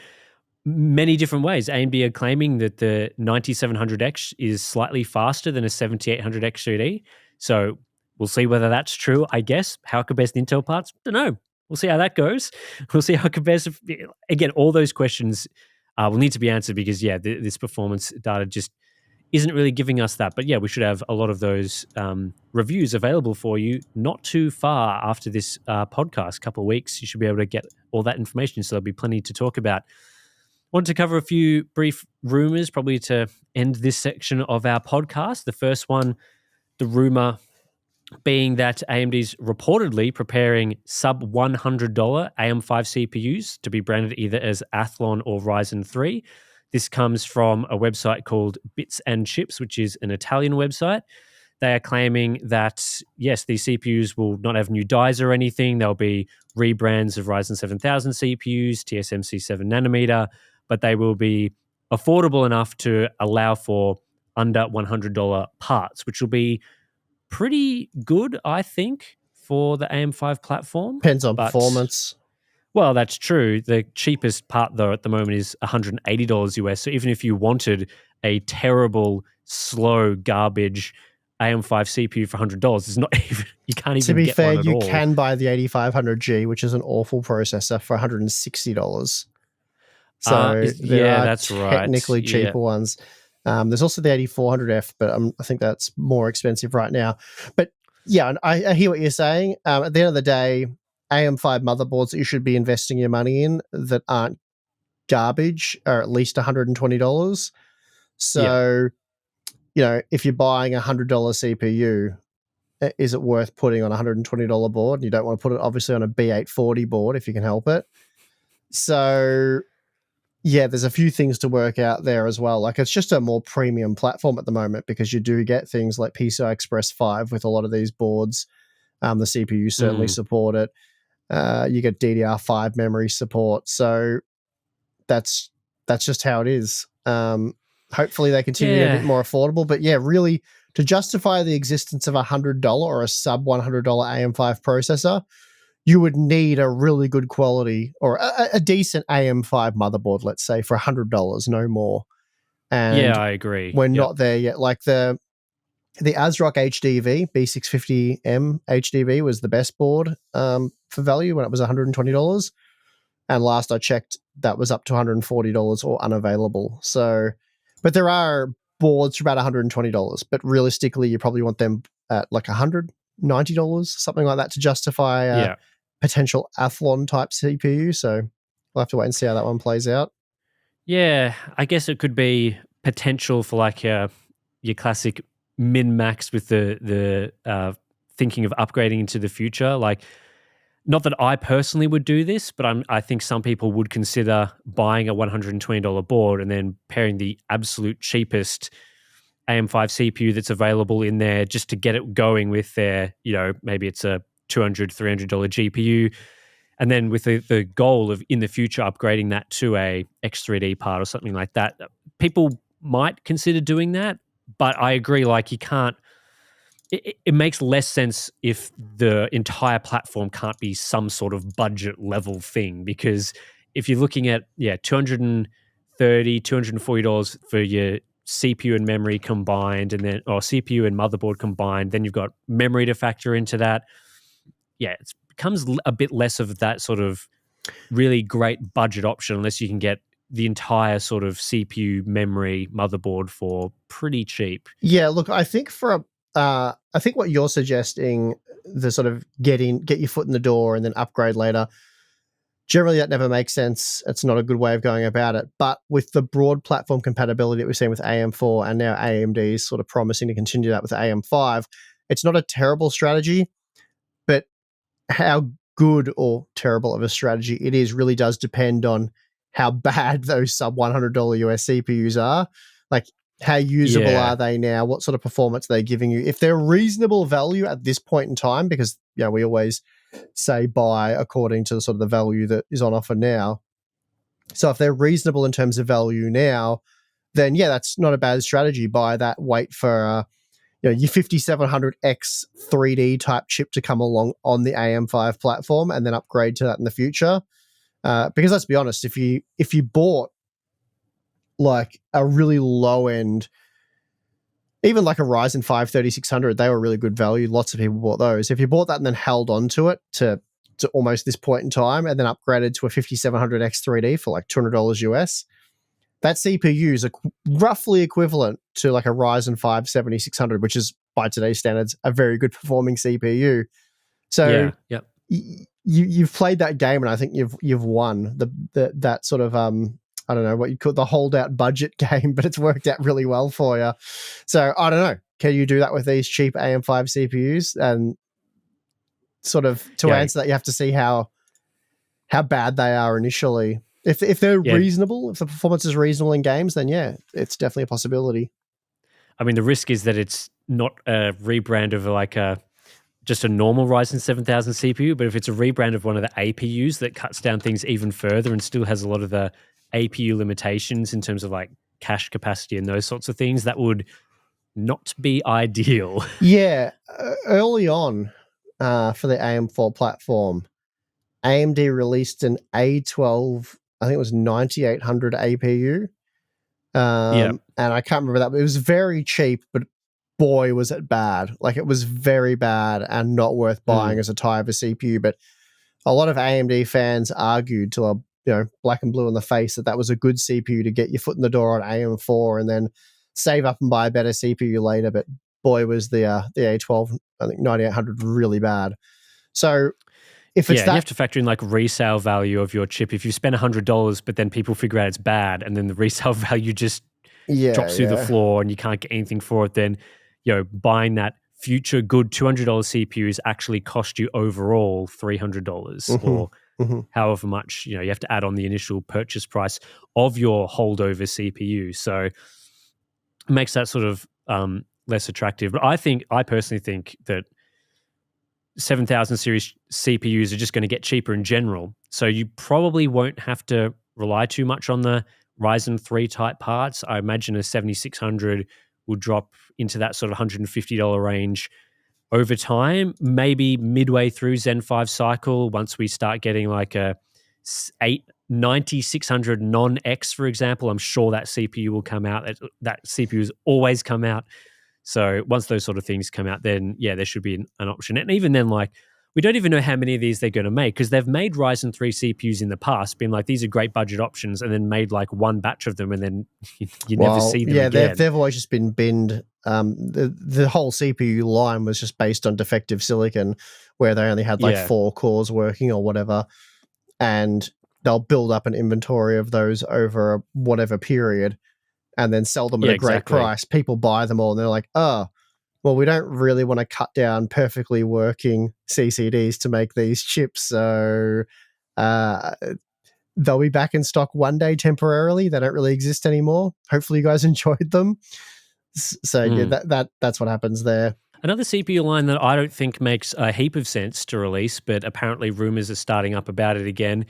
many different ways. AMD are claiming that the 9700X is slightly faster than a 7800X 3D. So we'll see whether that's true, I guess. How it compares to Intel parts? Don't know. We'll see how that goes. We'll see how it compares. Again, all those questions will need to be answered because, this performance data just isn't really giving us that. But we should have a lot of those reviews available for you not too far after this podcast, couple of weeks. You should be able to get all that information, so there'll be plenty to talk about. Wanted to cover a few brief rumors, probably to end this section of our podcast. The first one, the rumor being that AMD's reportedly preparing sub $100 AM5 CPUs to be branded either as Athlon or Ryzen 3. This comes from a website called Bits and Chips, which is an Italian website. They are claiming that, yes, these CPUs will not have new dies or anything. There'll be rebrands of Ryzen 7000 CPUs, TSMC 7 nanometer, but they will be affordable enough to allow for under $100 parts, which will be pretty good, I think, for the AM5 platform. Depends on performance. Well, that's true. The cheapest part, though, at the moment is $180 US. So even if you wanted a terrible, slow, garbage AM5 CPU for $100, it's not even, you can't even get one at all. To be fair, you can buy the 8500G, which is an awful processor, for $160. So there are that's technically cheaper ones. There's also the 8400F, but I think that's more expensive right now. But yeah, I hear what you're saying. At the end of the day, AM5 motherboards that you should be investing your money in that aren't garbage are at least $120. So, if you're buying a $100 CPU, is it worth putting on a $120 board? You don't want to put it obviously on a B840 board if you can help it. So yeah, there's a few things to work out there as well. Like, it's just a more premium platform at the moment because you do get things like PCI Express 5 with a lot of these boards. The CPU certainly support it. You get DDR5 memory support. So that's just how it is. Hopefully they continue to get a bit more affordable. But yeah, really, to justify the existence of $100 or a sub $100 AM5 processor, you would need a really good quality or a decent AM5 motherboard, let's say, for $100, no more. And yeah, I agree. we're not there yet. Like the ASRock HDV, B650M HDV was the best board for value when it was $120. And last I checked, that was up to $140 or unavailable. So, but there are boards for about $120. But realistically, you probably want them at like $190, something like that, to justify a potential Athlon type CPU. So we'll have to wait and see how that one plays out. Yeah, I guess it could be potential for like your classic min-max with the thinking of upgrading into the future. Like, not that I personally would do this, but I think some people would consider buying a $120 board and then pairing the absolute cheapest AM5 CPU that's available in there just to get it going with their, maybe it's a $200, $300 GPU. And then with the goal of in the future upgrading that to a X3D part or something like that. People might consider doing that, but I agree, like, you can't. It makes less sense if the entire platform can't be some sort of budget level thing, because if you're looking at $230, $240 for your CPU and memory combined, and then CPU and motherboard combined, then you've got memory to factor into that. Yeah, it becomes a bit less of that sort of really great budget option unless you can get the entire sort of CPU, memory, motherboard for pretty cheap. Yeah, look, I think I think what you're suggesting, the sort of get your foot in the door and then upgrade later, generally that never makes sense. It's not a good way of going about it. But with the broad platform compatibility that we've seen with AM4 and now AMD is sort of promising to continue that with AM5, it's not a terrible strategy, but how good or terrible of a strategy it is really does depend on how bad those sub $100 US CPUs are. Like, how usable are they now? What sort of performance are they giving you? If they're reasonable value at this point in time, because we always say buy according to sort of the value that is on offer now. So if they're reasonable in terms of value now, then yeah, that's not a bad strategy. Buy that, wait for your 5700X 3D type chip to come along on the AM5 platform, and then upgrade to that in the future. Because let's be honest, if you bought like a really low end, even like a Ryzen 5 3600, they were really good value. Lots of people bought those. If you bought that and then held on to it to almost this point in time and then upgraded to a 5700X 3D for like $200 US, that CPU is roughly equivalent to like a Ryzen 5 7600, which is by today's standards a very good performing CPU. So you've played that game, and I think you've won that sort of I don't know what you call the holdout budget game, but it's worked out really well for you. So I don't know. Can you do that with these cheap AM5 CPUs? And sort of to answer that, you have to see how bad they are initially. If they're reasonable, if the performance is reasonable in games, then yeah, it's definitely a possibility. I mean, the risk is that it's not a rebrand of like just a normal Ryzen 7000 CPU, but if it's a rebrand of one of the APUs that cuts down things even further and still has a lot of the APU limitations in terms of like cache capacity and those sorts of things, that would not be ideal. Yeah, early on for the AM4 platform, AMD released an A12, I think it was 9800 APU. And I can't remember that, but it was very cheap, but boy, was it bad. Like, it was very bad and not worth buying as a tie of a CPU. But a lot of AMD fans argued till black and blue in the face that was a good CPU to get your foot in the door on AM4 and then save up and buy a better CPU later. But boy, was the A12, I think 9800 really bad. So if it's you have to factor in like resale value of your chip. If you spend $100, but then people figure out it's bad, and then the resale value just drops through the floor and you can't get anything for it, then buying that future good $200 CPUs actually cost you overall $300 or however much, you have to add on the initial purchase price of your holdover CPU. So it makes that sort of less attractive. But I personally think that 7000 series CPUs are just going to get cheaper in general. So you probably won't have to rely too much on the Ryzen 3 type parts. I imagine a 7600 will drop into that sort of $150 range over time, maybe midway through Zen 5 cycle, once we start getting like a 9600 non-X, for example. I'm sure that CPU will come out. That CPU has always come out. So once those sort of things come out, then there should be an option. And even then, like, we don't even know how many of these they're going to make, because they've made Ryzen 3 CPUs in the past, been like, these are great budget options, and then made like one batch of them, and then you never see them again. They've always just been binned. The whole CPU line was just based on defective silicon, where they only had like 4 cores working or whatever, and they'll build up an inventory of those over whatever period, and then sell them at a great price. People buy them all, and they're like, oh, well, we don't really want to cut down perfectly working CCDs to make these chips, so they'll be back in stock one day temporarily. They don't really exist anymore. Hopefully you guys enjoyed them. So that's what happens there. Another CPU line that I don't think makes a heap of sense to release, but apparently rumors are starting up about it again,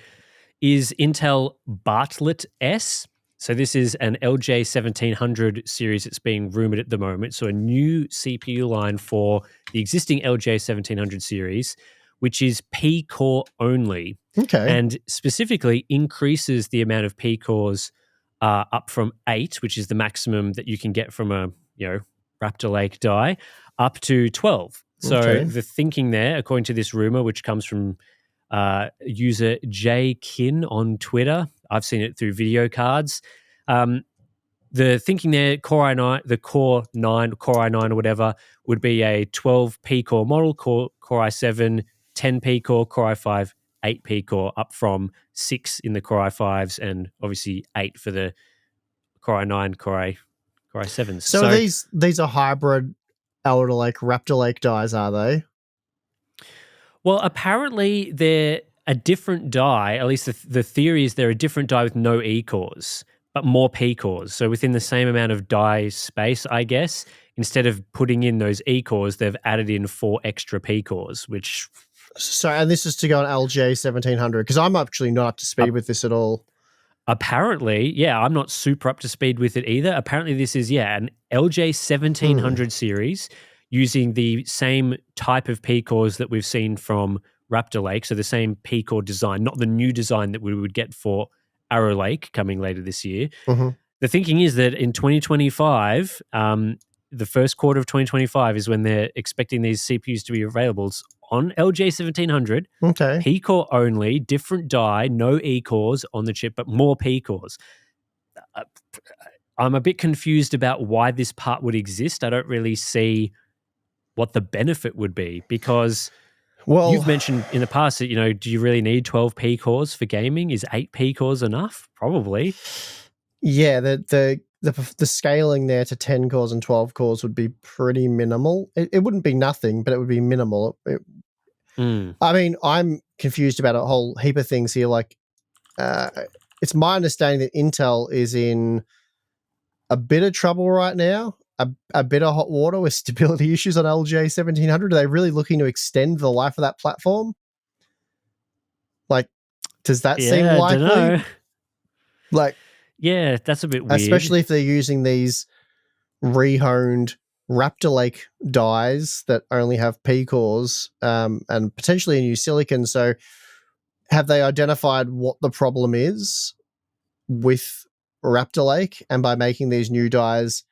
is Intel Bartlett S. So this is an LJ1700 series that's being rumored at the moment. So a new CPU line for the existing LJ1700 series, which is P-core only. Okay. And specifically increases the amount of P-cores up from 8, which is the maximum that you can get from a Raptor Lake die, up to 12. So the thinking there, according to this rumor, which comes from user J Kin on Twitter, I've seen it through video cards. The thinking there, Core i9 or whatever, would be a 12 P-core model, Core i7, 10 P-core, Core i5, 8 P-core, up from 6 in the Core i5s, and obviously 8 for the Core i9, Core i7s. So these are hybrid Elder Lake, Raptor Lake dies, are they? Well, apparently they're a different die. At least the theory is they're a different die with no E-cores, but more P-cores. So within the same amount of die space, I guess, instead of putting in those E-cores, they've added in 4 extra P-cores, which... So, and this is to go on LJ 1700, because I'm actually not up to speed with this at all. Apparently, I'm not super up to speed with it either. Apparently this is, an LJ 1700 series using the same type of P-cores that we've seen from Raptor Lake, so the same P-core design, not the new design that we would get for Arrow Lake coming later this year. The thinking is that in 2025, the first quarter of 2025 is when they're expecting these CPUs to be available on LJ 1700. Okay. P-core only, different die, no E-cores on the chip, but more P-cores. I'm a bit confused about why this part would exist. I don't really see what the benefit would be, because you've mentioned in the past that, do you really need 12 P-cores for gaming? Is 8 P-cores enough? Probably. Yeah, the scaling there to 10 cores and 12 cores would be pretty minimal. It wouldn't be nothing, but it would be minimal. I mean, I'm confused about a whole heap of things here. Like, it's my understanding that Intel is in a bit of trouble right now, a bit of hot water with stability issues on LJ 1700. Are they really looking to extend the life of that platform? Like, does that seem likely? I don't know. Like, that's a bit weird. Especially if they're using these rehoned Raptor Lake dies that only have P-cores and potentially a new silicon. So have they identified what the problem is with Raptor Lake? And by making these new dies,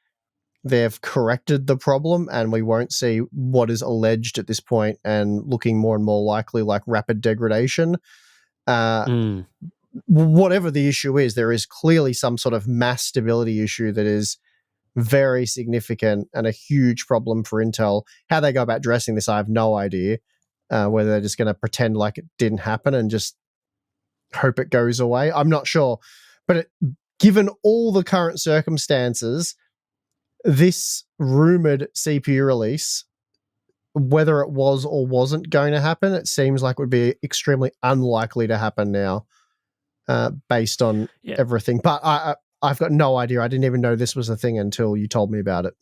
they've corrected the problem, and we won't see what is alleged at this point and looking more and more likely like rapid degradation. Whatever the issue is, there is clearly some sort of mass stability issue that is very significant and a huge problem for Intel. How they go about addressing this, I have no idea. Whether they're just going to pretend like it didn't happen and just hope it goes away, I'm not sure. But given all the current circumstances, this rumored CPU release whether it was or wasn't going to happen, it seems like it would be extremely unlikely to happen now, based on everything. But I've got no idea. I didn't even know this was a thing until you told me about it.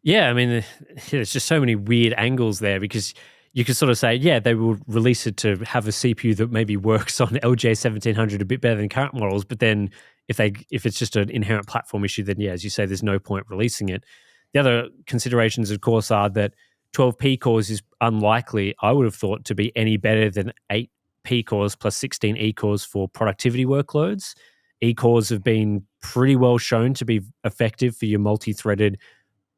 Yeah, I mean, there's just so many weird angles there because you could sort of say, yeah, they will release it to have a CPU that maybe works on LJ 1700 a bit better than current models, but then if it's just an inherent platform issue, then yeah, as you say, there's no point releasing it. The other considerations, of course, are that 12 P cores is unlikely, I would have thought, to be any better than 8 P cores plus 16 E cores for productivity workloads. E cores have been pretty well shown to be effective for your multi-threaded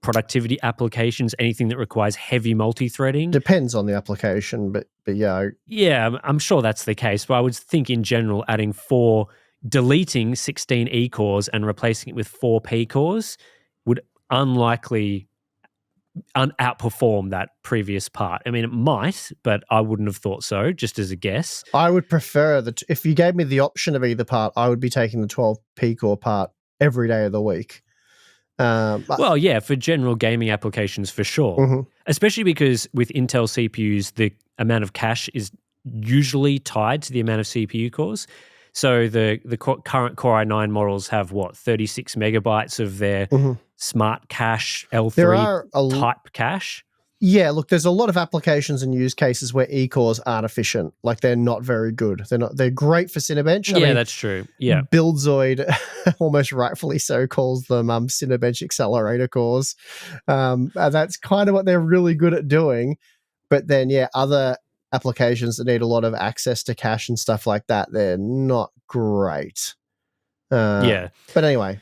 productivity applications, anything that requires heavy multi-threading. Depends on the application, but yeah. Yeah, I'm sure that's the case. But I would think in general, deleting 16 E cores and replacing it with 4 P cores would unlikely outperform that previous part. I mean, it might, but I wouldn't have thought so, just as a guess. I would prefer that if you gave me the option of either part, I would be taking the 12 P core part every day of the week. Well, yeah, for general gaming applications, for sure. Mm-hmm. Especially because with Intel CPUs, the amount of cache is usually tied to the amount of CPU cores. So the current Core i9 models have, 36 megabytes of their smart cache L3 type cache? Yeah, look, there's a lot of applications and use cases where E-cores aren't efficient. Like, they're not very good. They're great for Cinebench. I mean, that's true. Yeah. Buildzoid, almost rightfully so, calls them Cinebench accelerator cores. That's kind of what they're really good at doing. But then, yeah, other applications that need a lot of access to cache and stuff like that, they're not great. Yeah. But anyway.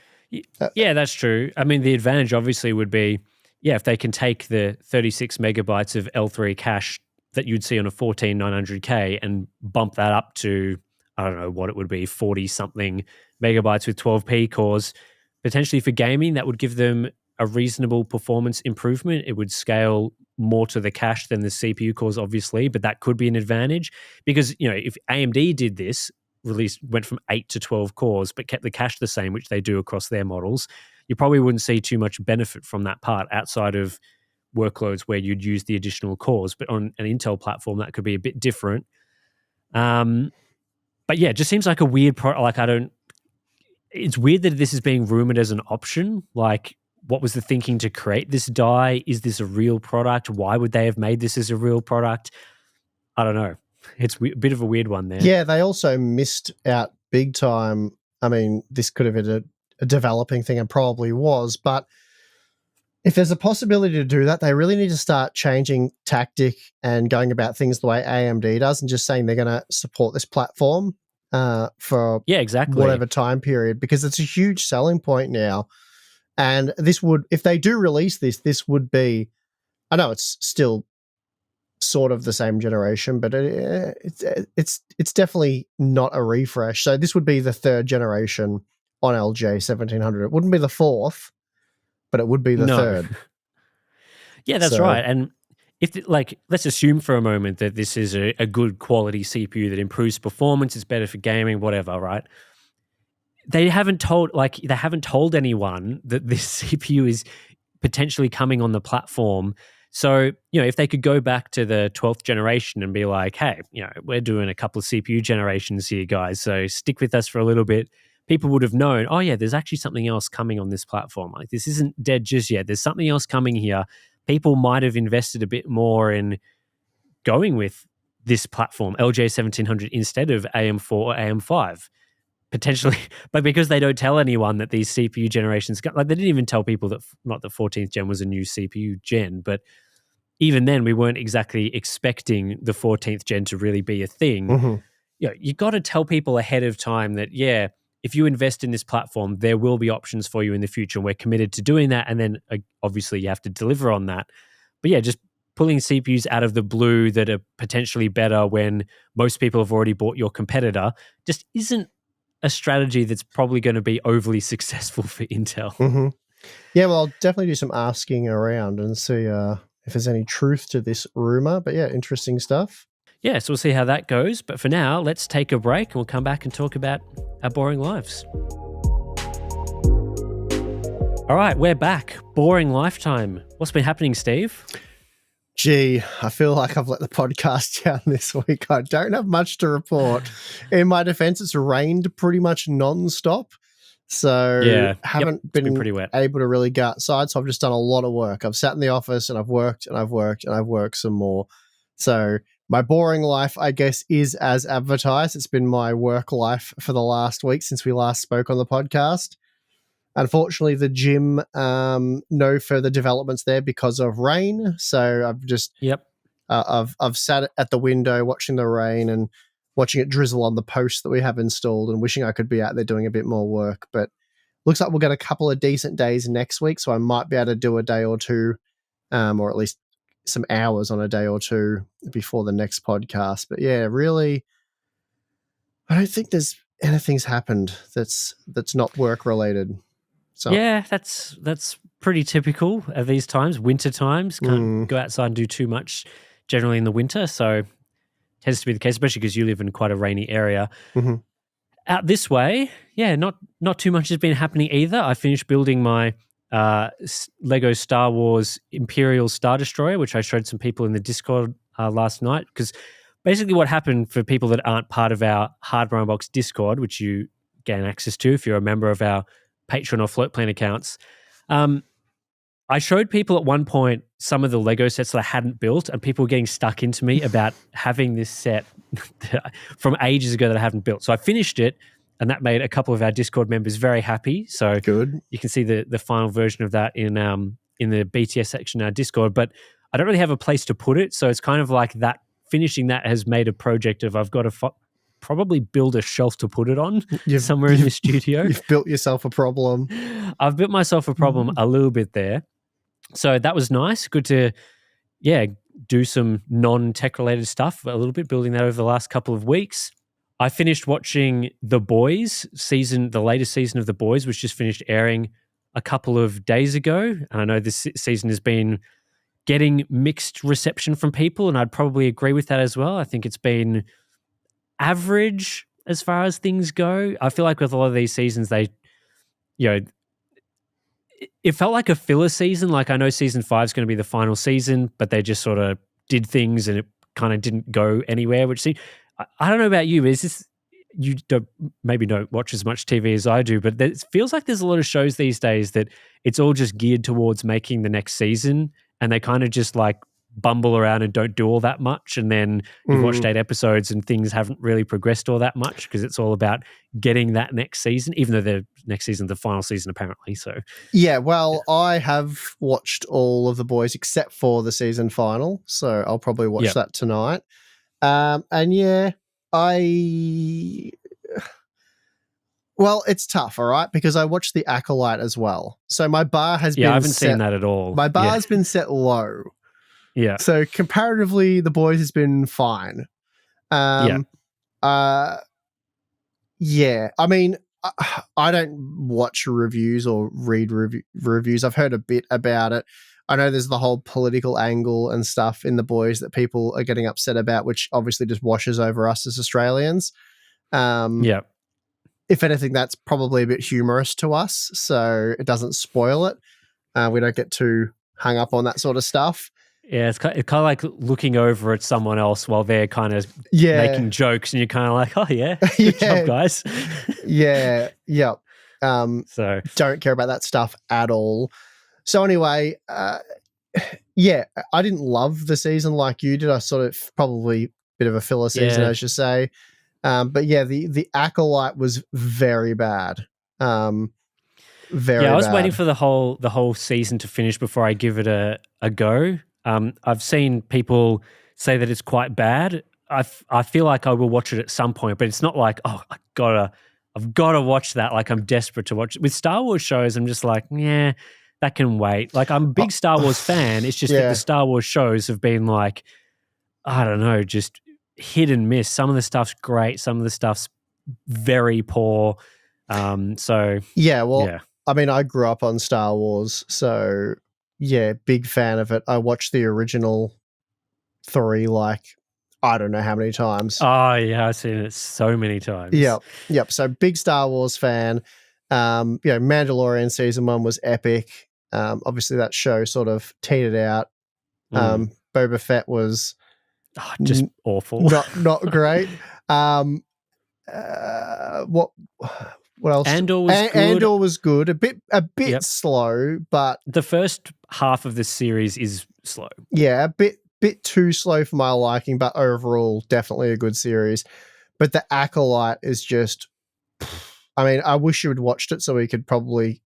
Yeah, that's true. I mean, the advantage obviously would be, if they can take the 36 megabytes of L3 cache that you'd see on a 14900K and bump that up to, I don't know what it would be, 40-something megabytes with 12P cores, potentially for gaming, that would give them a reasonable performance improvement. It would scale more to the cache than the CPU cores, obviously, but that could be an advantage because, if AMD did this, went from 8 to 12 cores, but kept the cache the same, which they do across their models, you probably wouldn't see too much benefit from that part outside of workloads where you'd use the additional cores. But on an Intel platform, that could be a bit different. But yeah, it just seems like a weird it's weird that this is being rumored as an option. Like, what was the thinking to create this die? Is this a real product? Why would they have made this as a real product? I don't know. It's a bit of a weird one there. Yeah, they also missed out big time. I mean, this could have been a developing thing and probably was, but if there's a possibility to do that, they really need to start changing tactic and going about things the way AMD does and just saying they're going to support this platform for whatever time period, because it's a huge selling point now. And this would, if they do release this would be, I know it's still sort of the same generation, but it's definitely not a refresh. So this would be the third generation on LJ 1700. It wouldn't be the fourth, but it would be the third. Yeah, that's right. And let's assume for a moment that this is a good quality CPU that improves performance, it's better for gaming, whatever, right? They haven't told anyone that this CPU is potentially coming on the platform. So, if they could go back to the 12th generation and be like, hey, we're doing a couple of CPU generations here, guys, so stick with us for a little bit, people would have known, oh, yeah, there's actually something else coming on this platform. Like, this isn't dead just yet. There's something else coming here. People might have invested a bit more in going with this platform, LJ 1700, instead of AM4 or AM5. Potentially, but because they don't tell anyone that these CPU generations, they didn't even tell people that not the 14th gen was a new CPU gen, but even then we weren't exactly expecting the 14th gen to really be a thing. Mm-hmm. You got to tell people ahead of time that, yeah, if you invest in this platform, there will be options for you in the future, and we're committed to doing that. And then obviously you have to deliver on that. But yeah, just pulling CPUs out of the blue that are potentially better when most people have already bought your competitor just isn't a strategy that's probably going to be overly successful for Intel. Mm-hmm. Yeah, well, I'll definitely do some asking around and see if there's any truth to this rumor. But yeah, interesting stuff. Yeah, so we'll see how that goes. But for now, let's take a break and we'll come back and talk about our boring lives. All right, we're back. Boring lifetime. What's been happening, Steve? Gee, I feel like I've let the podcast down this week. I don't have much to report. In my defense, it's rained pretty much non-stop. So Yeah. Yep. haven't It's been been pretty wet. able to really go outside. So I've just done a lot of work. I've sat in the office and I've worked and I've worked and I've worked some more. So my boring life, I guess, is as advertised. It's been my work life for the last week since we last spoke on the podcast. Unfortunately, the gym, no further developments there because of rain. So I've just Yep. I've sat at the window watching the rain and watching it drizzle on the posts that we have installed and wishing I could be out there doing a bit more work. But looks like we'll get a couple of decent days next week, so I might be able to do a day or two, or at least some hours on a day or two before the next podcast. But yeah, really, I don't think there's anything's happened that's not work related. So Yeah, that's pretty typical of these times. Winter times, can't go outside and do too much generally in the winter. So tends to be the case, especially because you live in quite a rainy area. mhm. Out this way, yeah, not too much has been happening either. I finished building my Lego Star Wars Imperial Star Destroyer, which I showed some people in the Discord last night. Because basically, what happened for people that aren't part of our Hardware Unbox Discord, which you gain access to if you're a member of our Patreon or Float Plan accounts. I showed people at one point some of the Lego sets that I hadn't built, and people were getting stuck into me about having this set from ages ago that I haven't built. So I finished it, and that made a couple of our Discord members very happy. So Good. you can see the final version of that in the BTS section of our Discord. But I don't really have a place to put it, so it's kind of like that. Finishing that has made a project of I've got to probably build a shelf to put it on somewhere in the studio. You've built yourself a problem. I've built myself a problem a little bit there. So that was nice. Good to, do some non-tech related stuff a little bit, building that over the last couple of weeks. I finished watching The Boys the latest season of The Boys, which just finished airing a couple of days ago. And I know this season has been getting mixed reception from people, and I'd probably agree with that as well. I think it's been average as far as things go. I feel like with a lot of these seasons, it felt like a filler season. Like I know season 5 is going to be the final season, but they just sort of did things and it kind of didn't go anywhere, which I don't know about you. Is this, you maybe don't watch as much TV as I do, but it feels like there's a lot of shows these days that it's all just geared towards making the next season, and they kind of just like bumble around and don't do all that much. And then you've watched 8 episodes and things haven't really progressed all that much because it's all about getting that next season, even though the next season, the final season, apparently. So, yeah, well, I have watched all of The Boys except for the season final. So I'll probably watch that tonight. And yeah, well, it's tough, all right, because I watched The Acolyte as well. So my bar has been I haven't seen that at all. My bar has been set low. Yeah. So comparatively, The Boys has been fine. Yeah. I mean, I don't watch reviews or read reviews. I've heard a bit about it. I know there's the whole political angle and stuff in The Boys that people are getting upset about, which obviously just washes over us as Australians. If anything, that's probably a bit humorous to us, so it doesn't spoil it. We don't get too hung up on that sort of stuff. Yeah, it's kind of like looking over at someone else while they're kind of making jokes, and you're kind of like, oh yeah, good job, guys. So don't care about that stuff at all. So anyway, I didn't love the season like you did. I sort of probably a bit of a filler season, as you say. But yeah, the Acolyte was very bad. Very I was bad. waiting for the whole season to finish before I give it a go. I've seen people say that it's quite bad. I feel like I will watch it at some point, but it's not like, oh, I've got to watch that. Like I'm desperate to watch it. With Star Wars shows, I'm just like, yeah, that can wait. Like I'm a big Star Wars fan. It's just that the Star Wars shows have been like, I don't know, just hit and miss. Some of the stuff's great. Some of the stuff's very poor. I mean, I grew up on Star Wars, so yeah, big fan of it. I watched the original 3 like I don't know how many times. Oh yeah, I've seen it so many times. Yep. So big Star Wars fan. Mandalorian season 1 was epic. Obviously that show sort of teetered out. But Boba Fett was just awful. not great. What else? Andor was good. Andor was good. A bit Yep. slow, but The first half of the series is slow. yeah, a bit too slow for my liking, but overall definitely a good series. But the Acolyte is just, I mean, I wish you had watched it so we could probably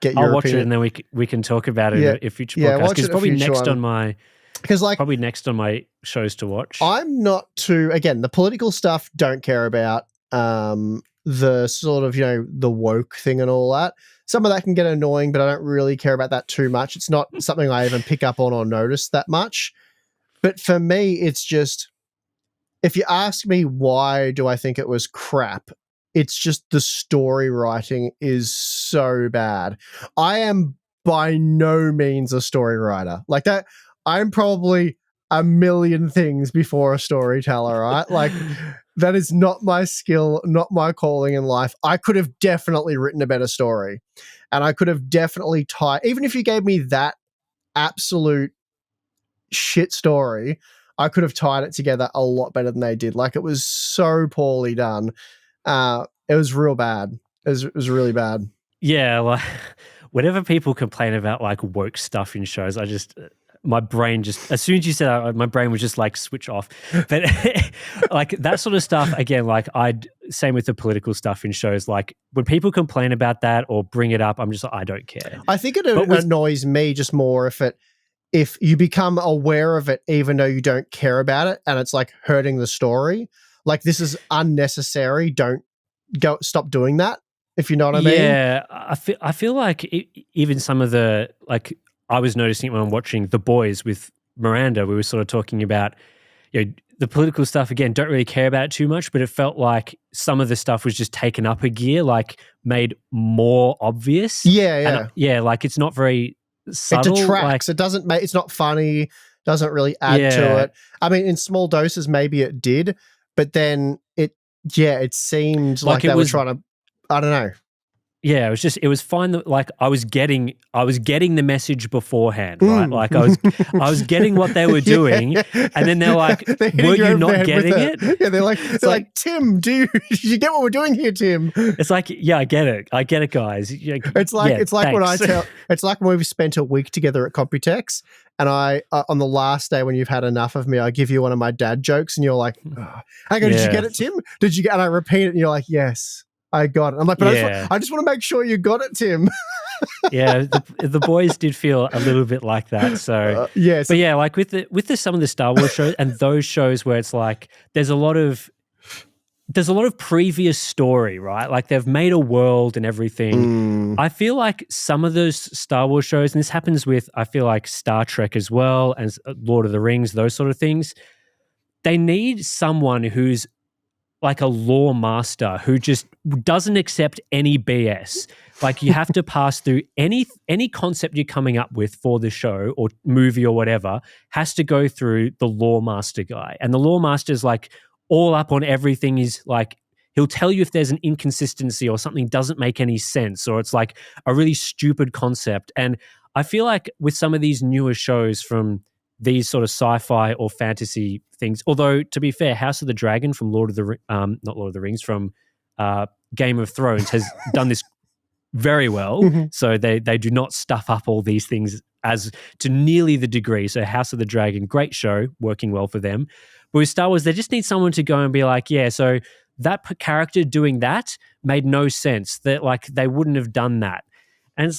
get your I'll watch opinion. it and then we can talk about it in a future podcast. watch Because it a probably future next one. on my Because like probably next on my shows to watch. I'm not too, again, the political stuff don't care about. The sort of, the woke thing and all that. Some of that can get annoying, but I don't really care about that too much. It's not something I even pick up on or notice that much. But for me, it's just, if you ask me why do I think it was crap, it's just the story writing is so bad. I am by no means a story writer. Like that, I'm probably a million things before a storyteller, right? Like that is not my skill, not my calling in life. I could have definitely written a better story. And I could have definitely even if you gave me that absolute shit story, I could have tied it together a lot better than they did. Like it was so poorly done. It was real bad. It was really bad. Yeah, like whenever people complain about like woke stuff in shows, I just my brain just, as soon as you said that, my brain was just like switch off. But like that sort of stuff, again, like same with the political stuff in shows. Like when people complain about that or bring it up, I'm just like, I don't care. I think it annoys me just more if you become aware of it even though you don't care about it and it's like hurting the story. Like this is unnecessary. Don't stop doing that, if you know what I mean. Yeah, I feel like even some of the, like, I was noticing it when I'm watching The Boys with Miranda. We were sort of talking about, the political stuff, again, don't really care about it too much, but it felt like some of the stuff was just taken up a gear, like made more obvious. Yeah. Like it's not very subtle. It detracts. It doesn't make, it's not funny, doesn't really add to it. I mean, in small doses, maybe it did, but then it seemed like they were trying to, I don't know. Yeah, it was fine that like I was getting the message beforehand, right? Like I was getting what they were doing, and then they're like, were you not getting it? Yeah, they're like, Tim, did you get what we're doing here, Tim? It's like, yeah, I get it, guys. It's like when we've spent a week together at Computex, and I on the last day when you've had enough of me, I give you one of my dad jokes, and you're like, oh. I go, did you get it, Tim? Did you get? And I repeat it, and you're like, yes. I got it. I'm like, but I just want to make sure you got it, Tim. Yeah, the Boys did feel a little bit like that. So yes, but yeah, like with some of the Star Wars shows and those shows where it's like there's a lot of previous story, right? Like they've made a world and everything. I feel like some of those Star Wars shows, and this happens with, I feel like Star Trek as well, and Lord of the Rings, those sort of things. They need someone who's like a lore master who just doesn't accept any BS. Like you have to pass through any concept you're coming up with for the show or movie or whatever has to go through the lore master guy. And the lore master is like all up on everything. Is like, he'll tell you if there's an inconsistency or something doesn't make any sense, or it's like a really stupid concept. And I feel like with some of these newer shows from these sort of sci-fi or fantasy things, although to be fair, House of the Dragon from not Lord of the Rings, from Game of Thrones has done this very well. So they do not stuff up all these things as to nearly the degree. So House of the Dragon, great show, working well for them. But with Star Wars, they just need someone to go and be like, yeah, so that character doing that made no sense. That like they wouldn't have done that. And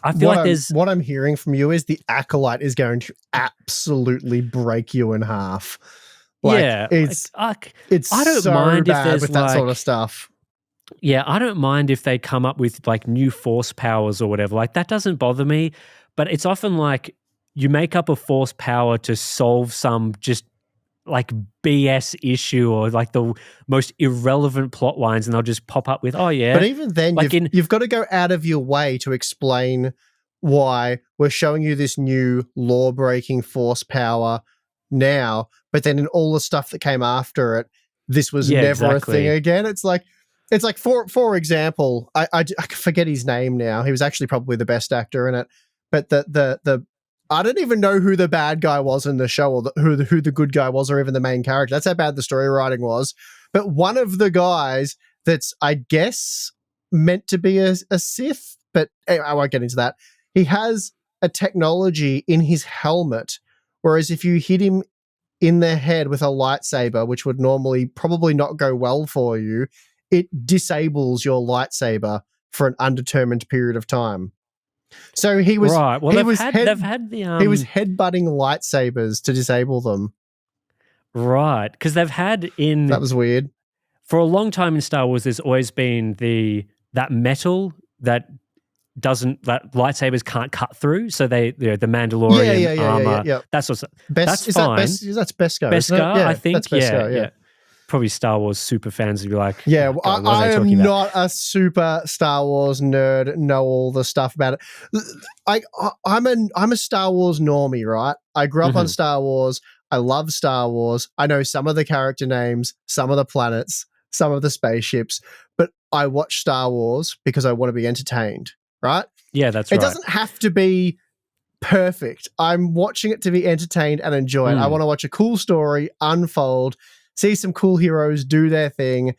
I feel what I'm hearing from you is the Acolyte is going to absolutely break you in half. Like, yeah, it's I don't mind if there's with that sort of stuff. Yeah, I don't mind if they come up with like new force powers or whatever. Like that doesn't bother me. But it's often like you make up a force power to solve some just like BS issue or like the most irrelevant plot lines, and they'll just pop up with, oh yeah. But even then, like you've got to go out of your way to explain why we're showing you this new law-breaking force power now, but then in all the stuff that came after it, this was never a thing again. It's like for example, I forget his name now. He was actually probably the best actor in it, but the I don't even know who the bad guy was in the show, or who the good guy was, or even the main character. That's how bad the story writing was. But one of the guys that's, I guess, meant to be a Sith, but anyway, I won't get into that. He has a technology in his helmet, whereas if you hit him in the head with a lightsaber, which would normally probably not go well for you, it disables your lightsaber for an undetermined period of time. So he was right. Well, he they've was had the he was headbutting lightsabers to disable them. right, because they've had That was weird. for a long time in Star Wars. There's always been that metal that lightsabers can't cut through. So the Mandalorian armor. Yeah. That's what's That's fine. That's Beskar. Beskar, Yeah, I think. that's Beskar, yeah. Probably Star Wars super fans would be like, yeah, oh, God, I am not a super Star Wars nerd, know all the stuff about it. I'm a Star Wars normie, right? I grew up on Star Wars. I love Star Wars. I know some of the character names, some of the planets, some of the spaceships, but I watch Star Wars because I want to be entertained, right? Yeah, that's right. It doesn't have to be perfect. I'm watching it to be entertained and enjoy it. I want to watch a cool story unfold, see some cool heroes do their thing.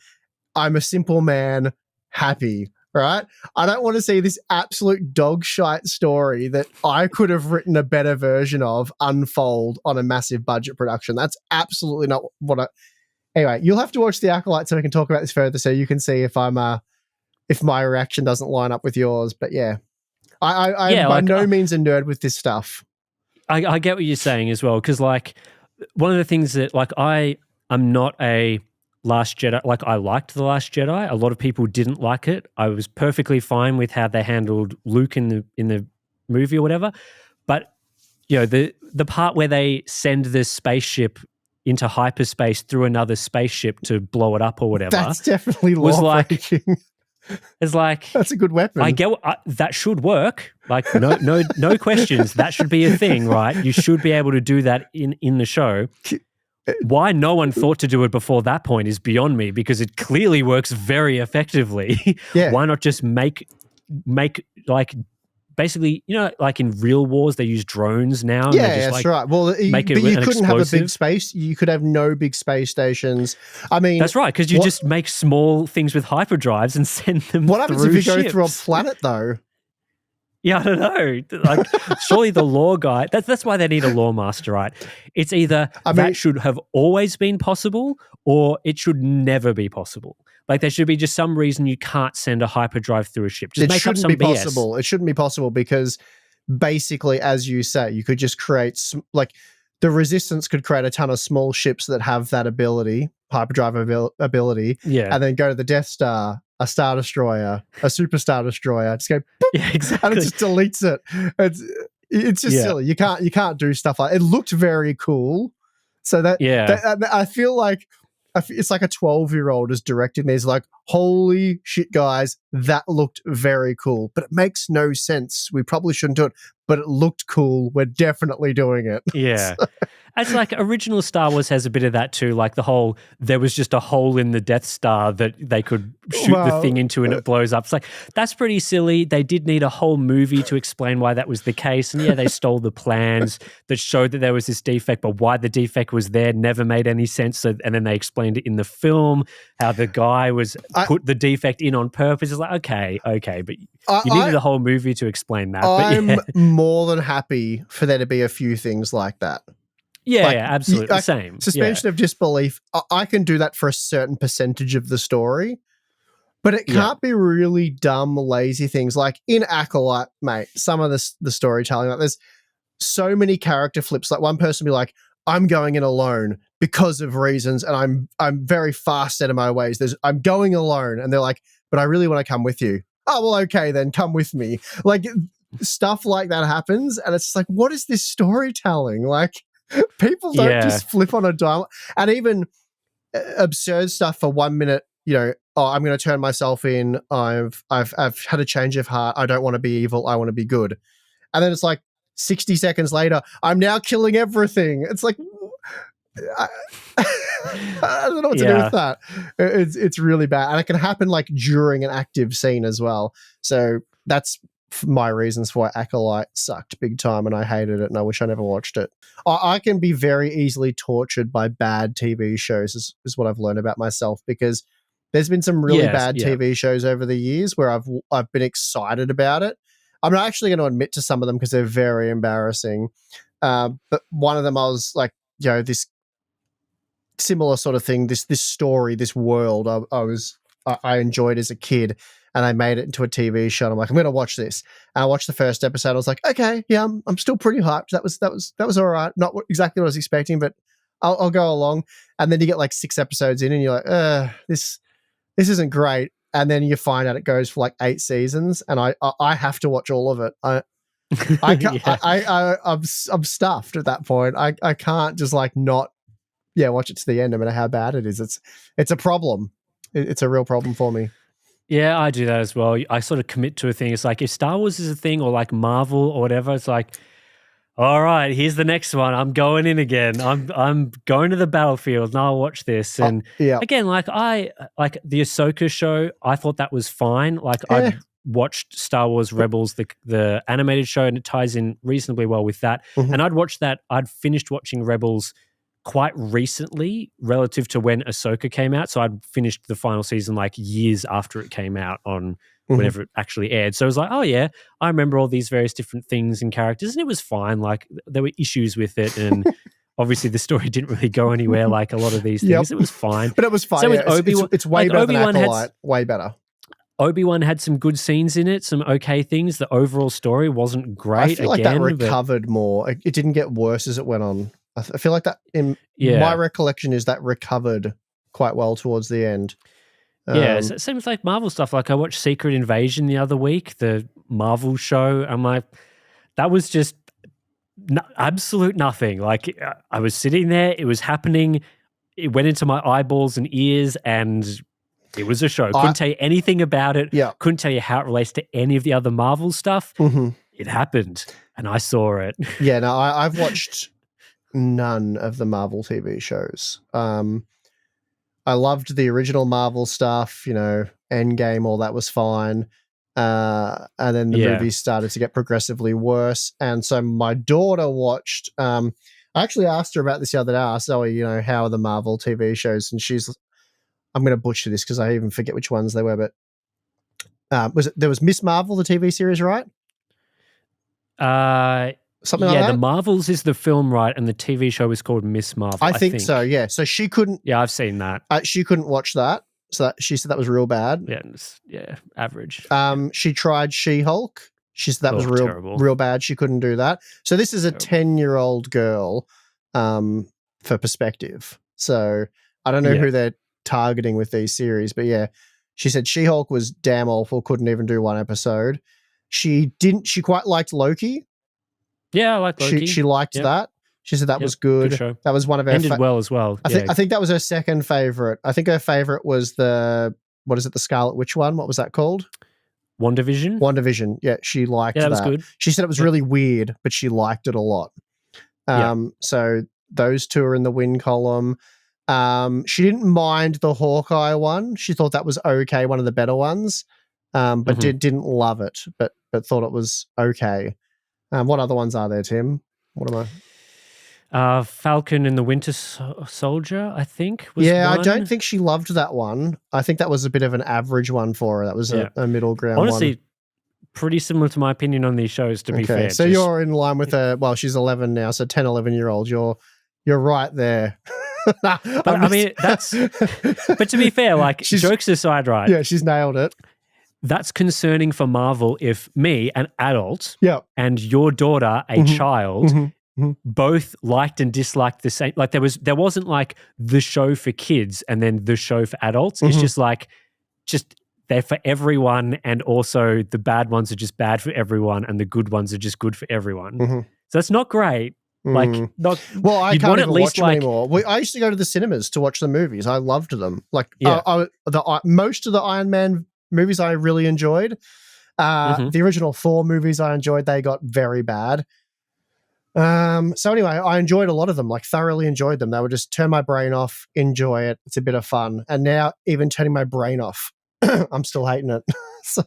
I'm a simple man, happy, right? I don't want to see this absolute dog shite story that I could have written a better version of unfold on a massive budget production. That's absolutely not what I... Anyway, you'll have to watch The Acolyte so we can talk about this further, so you can see if if my reaction doesn't line up with yours. But yeah, I'm by no means a nerd with this stuff. I get what you're saying as well, because like one of the things that like I'm not a Last Jedi. Like I liked The Last Jedi. A lot of people didn't like it. I was perfectly fine with how they handled Luke in the movie or whatever. But you know the part where they send this spaceship into hyperspace through another spaceship to blow it up or whatever. That's definitely law breaking. It's like that's a good weapon. I get that should work. Like no questions. That should be a thing, right? You should be able to do that in the show. Why no one thought to do it before that point is beyond me, because it clearly works very effectively. Yeah. Why not just make like basically, you know, like in real wars they use drones now. Yeah, and just, that's like, right. Well, but you couldn't have a big space. You could have no big space stations. I mean, that's right, because you just make small things with hyperdrives and send them. What happens if you go through a planet though? Yeah, I don't know. Like, surely the lore guy. That's why they need a lore master, right? It's either that should have always been possible, or it should never be possible. Like, there should be just some reason you can't send a hyperdrive through a ship. Just make up some BS. Possible. It shouldn't be possible because, basically, as you say, you could just create like the Resistance could create a ton of small ships that have that ability, hyperdrive ability, and then go to the Death Star, a Star Destroyer, a Super Star Destroyer, just go, boop, yeah, exactly, and it just deletes it. It's just silly. You can't do stuff like it. Looked very cool, so that I feel like it's like a 12-year-old is directing these, like, holy shit, guys, that looked very cool, but it makes no sense. We probably shouldn't do it, but it looked cool. We're definitely doing it. Yeah. It's like original Star Wars has a bit of that too, like the whole, there was just a hole in the Death Star that they could shoot the thing into and it blows up. It's like, that's pretty silly. They did need a whole movie to explain why that was the case. And yeah, they stole the plans that showed that there was this defect, but why the defect was there never made any sense. So, and then they explained it in the film, how the guy put the defect in on purpose. It's like, okay, but you needed a whole movie to explain that. I'm more than happy for there to be a few things like that. Yeah, absolutely. Same. Suspension of disbelief, I can do that for a certain percentage of the story, but it can't be really dumb, lazy things. Like in Acolyte, mate, some of the storytelling, like there's so many character flips. Like one person be like, I'm going in alone because of reasons, and I'm very fast set in my ways. I'm going alone, and they're like, but I really want to come with you. Oh, well, okay, then come with me. Like stuff like that happens, and it's like, what is this storytelling? Like, people don't just flip on a dime. And even absurd stuff for 1 minute, you know, I'm going to turn myself in. I've had a change of heart. I don't want to be evil. I want to be good. And then it's like 60 seconds later, I'm now killing everything. It's like, I don't know what to do with that. It's really bad. And it can happen like during an active scene as well. So that's my reasons for why Acolyte sucked big time and I hated it and I wish I never watched it. I can be very easily tortured by bad TV shows is what I've learned about myself, because there's been some really bad TV shows over the years where I've been excited about it. I'm not actually going to admit to some of them because they're very embarrassing. But one of them I was like, this similar sort of thing, this story, this world I enjoyed as a kid, and I made it into a TV show. And I'm like, I'm going to watch this. And I watched the first episode. I was like, okay, yeah, I'm still pretty hyped. That was all right. Not exactly what I was expecting, but I'll go along. And then you get like 6 episodes in, and you're like, this isn't great. And then you find out it goes for like 8 seasons, and I have to watch all of it. I can't, I'm stuffed at that point. I can't just like not watch it to the end, no matter how bad it is. It's a problem. It's a real problem for me. Yeah, I do that as well. I sort of commit to a thing. It's like if Star Wars is a thing, or like Marvel or whatever, it's like, all right, here's the next one. I'm going in again. I'm going to the battlefield and I'll watch this. And again, like the Ahsoka show, I thought that was fine. Like I've watched Star Wars Rebels, the animated show, and it ties in reasonably well with that. Mm-hmm. And I'd watched that. I'd finished watching Rebels quite recently relative to when Ahsoka came out. So I'd finished the final season like years after it came out on whenever it actually aired. So I was like, oh yeah, I remember all these various different things and characters, and it was fine. Like there were issues with it, and obviously the story didn't really go anywhere like a lot of these things. It was fine. But it was fine. So with Obi-Wan, it's way better than Acolyte. Way better. Obi-Wan had some good scenes in it, some okay things. The overall story wasn't great. I feel like that recovered more. It didn't get worse as it went on. I feel like that, in my recollection, is that recovered quite well towards the end. So it seems like Marvel stuff. Like I watched Secret Invasion the other week, the Marvel show. I'm like, that was just absolute nothing. Like I was sitting there, it was happening, it went into my eyeballs and ears, and it was a show. Couldn't tell you anything about it. Yeah. Couldn't tell you how it relates to any of the other Marvel stuff. Mm-hmm. It happened, and I saw it. Yeah, no, I've watched none of the Marvel TV shows. I loved the original Marvel stuff, Endgame, all that was fine. And then the movies started to get progressively worse. And so my daughter watched, I actually asked her about this the other day. I asked Zoe, how are the Marvel TV shows? And I'm going to butcher this because I even forget which ones they were, but there was Miss Marvel, the TV series, right? Something like that? The Marvels is the film, right? And the TV show is called Miss Marvel. I think so, yeah. So she couldn't... Yeah, I've seen that. She couldn't watch that. So she said that was real bad. Yeah, average. She tried She-Hulk. She said that was real bad. She couldn't do that. So this is a 10-year-old girl, for perspective. So I don't know who they're targeting with these series, but yeah, she said She-Hulk was damn awful, couldn't even do one episode. She quite liked Loki. Yeah, I like Loki. She liked that. She said that was good. Good show. That was one of her ended well as well. I think that was her second favorite. I think her favorite was the Scarlet Witch one? What was that called? WandaVision. WandaVision. Yeah, she liked that. That was good. She said it was really weird, but she liked it a lot. So those two are in the win column. She didn't mind the Hawkeye one. She thought that was okay, one of the better ones. But didn't love it, but thought it was okay. What other ones are there, Tim? What am I? Falcon and the Winter Soldier, I think. Was one. I don't think she loved that one. I think that was a bit of an average one for her. That was a middle ground Honestly, one. Pretty similar to my opinion on these shows, to be fair. So you're in line with she's 11 now, so 10, 11-year-old. You're right there. But I mean, but to be fair, like jokes aside, right? Yeah, she's nailed it. That's concerning for Marvel if me, an adult, and your daughter, a child, both liked and disliked the same. Like there wasn't like the show for kids and then the show for adults. It's just they're for everyone, and also the bad ones are just bad for everyone, and the good ones are just good for everyone. So it's not great. Like, I can't even watch them anymore. I used to go to the cinemas to watch the movies. I loved them. Like most of the Iron Man movies I really enjoyed. The original Thor movies I enjoyed. They got very bad. So anyway, I enjoyed a lot of them, like thoroughly enjoyed them. They would just turn my brain off, enjoy it. It's a bit of fun. And now even turning my brain off, I'm still hating it. So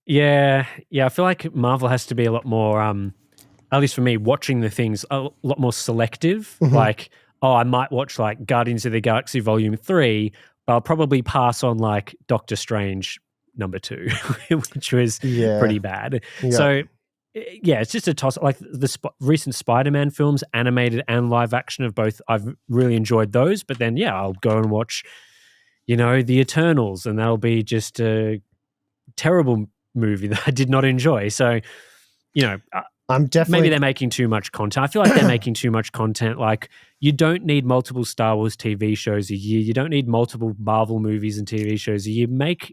Yeah, I feel like Marvel has to be a lot more, at least for me, watching the things a lot more selective. Mhm. Like, I might watch like Guardians of the Galaxy Volume 3, but I'll probably pass on like Doctor Strange #2, which was Yeah. pretty bad. Yep. So, yeah, it's just a toss. Like the recent Spider-Man films, animated and live action of both, I've really enjoyed those. But then, yeah, I'll go and watch, the Eternals, and that'll be just a terrible movie that I did not enjoy. So, I'm definitely maybe they're making too much content. I feel like they're making too much content. Like, you don't need multiple Star Wars TV shows a year. You don't need multiple Marvel movies and TV shows a year. If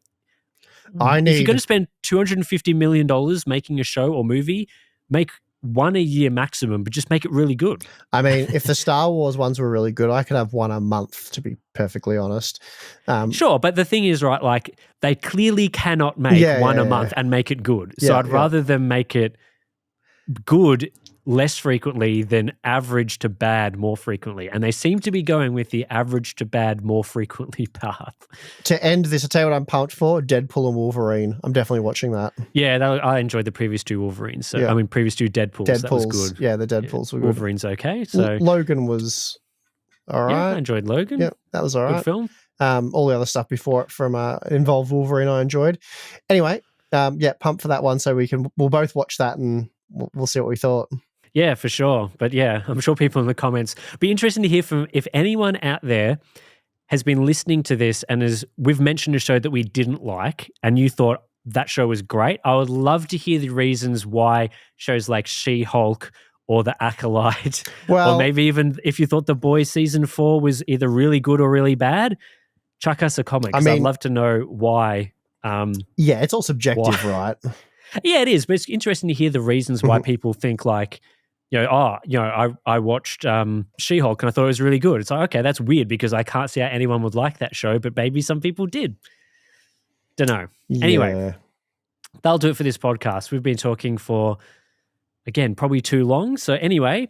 you're going to spend $250 million making a show or movie, make one a year maximum, but just make it really good. I mean, if the Star Wars ones were really good, I could have one a month, to be perfectly honest. Sure, but the thing is, right, like, they clearly cannot make one a month and make it good. So I'd rather them make it good less frequently than average to bad more frequently. And they seem to be going with the average to bad more frequently path. To end this, I'll tell you what I'm pumped for: Deadpool and Wolverine. I'm definitely watching that. Yeah, I enjoyed the previous two Wolverines. So, I mean, previous two Deadpools. That was good. Yeah, the Deadpools were good. Wolverine's okay. So Logan was all right. Yeah, I enjoyed Logan. Yeah, that was all right. Good film. All the other stuff before it from involved Wolverine I enjoyed. Anyway, pumped for that one, so we'll both watch that and we'll see what we thought. Yeah, for sure. But yeah, I'm sure people in the comments be interesting to hear from if anyone out there has been listening to this and we've mentioned a show that we didn't like and you thought that show was great. I would love to hear the reasons why shows like She-Hulk or The Acolyte, or maybe even if you thought The Boys season 4 was either really good or really bad, chuck us a comment, because I'd love to know why. Yeah, it's all subjective, right? Yeah, it is, but it's interesting to hear the reasons why people think like, I watched She-Hulk and I thought it was really good. It's like, okay, that's weird because I can't see how anyone would like that show, but maybe some people did. Don't know. Yeah. Anyway, that'll do it for this podcast. We've been talking for, again, probably too long. So anyway,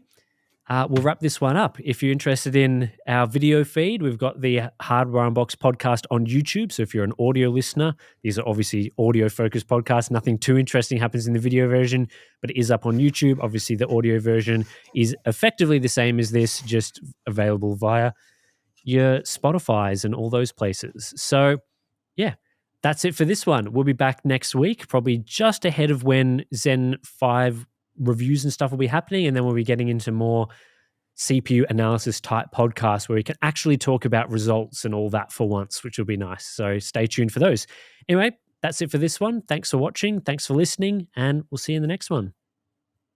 we'll wrap this one up. If you're interested in our video feed, we've got the Hardware Unboxed podcast on YouTube. So if you're an audio listener, these are obviously audio-focused podcasts. Nothing too interesting happens in the video version, but it is up on YouTube. Obviously, the audio version is effectively the same as this, just available via your Spotifys and all those places. So, yeah, that's it for this one. We'll be back next week, probably just ahead of when Zen 5 reviews and stuff will be happening, and then we'll be getting into more CPU analysis type podcasts where we can actually talk about results and all that for once, which will be nice. So stay tuned for those. Anyway, that's it for this one. Thanks for watching. Thanks for listening, and we'll see you in the next one.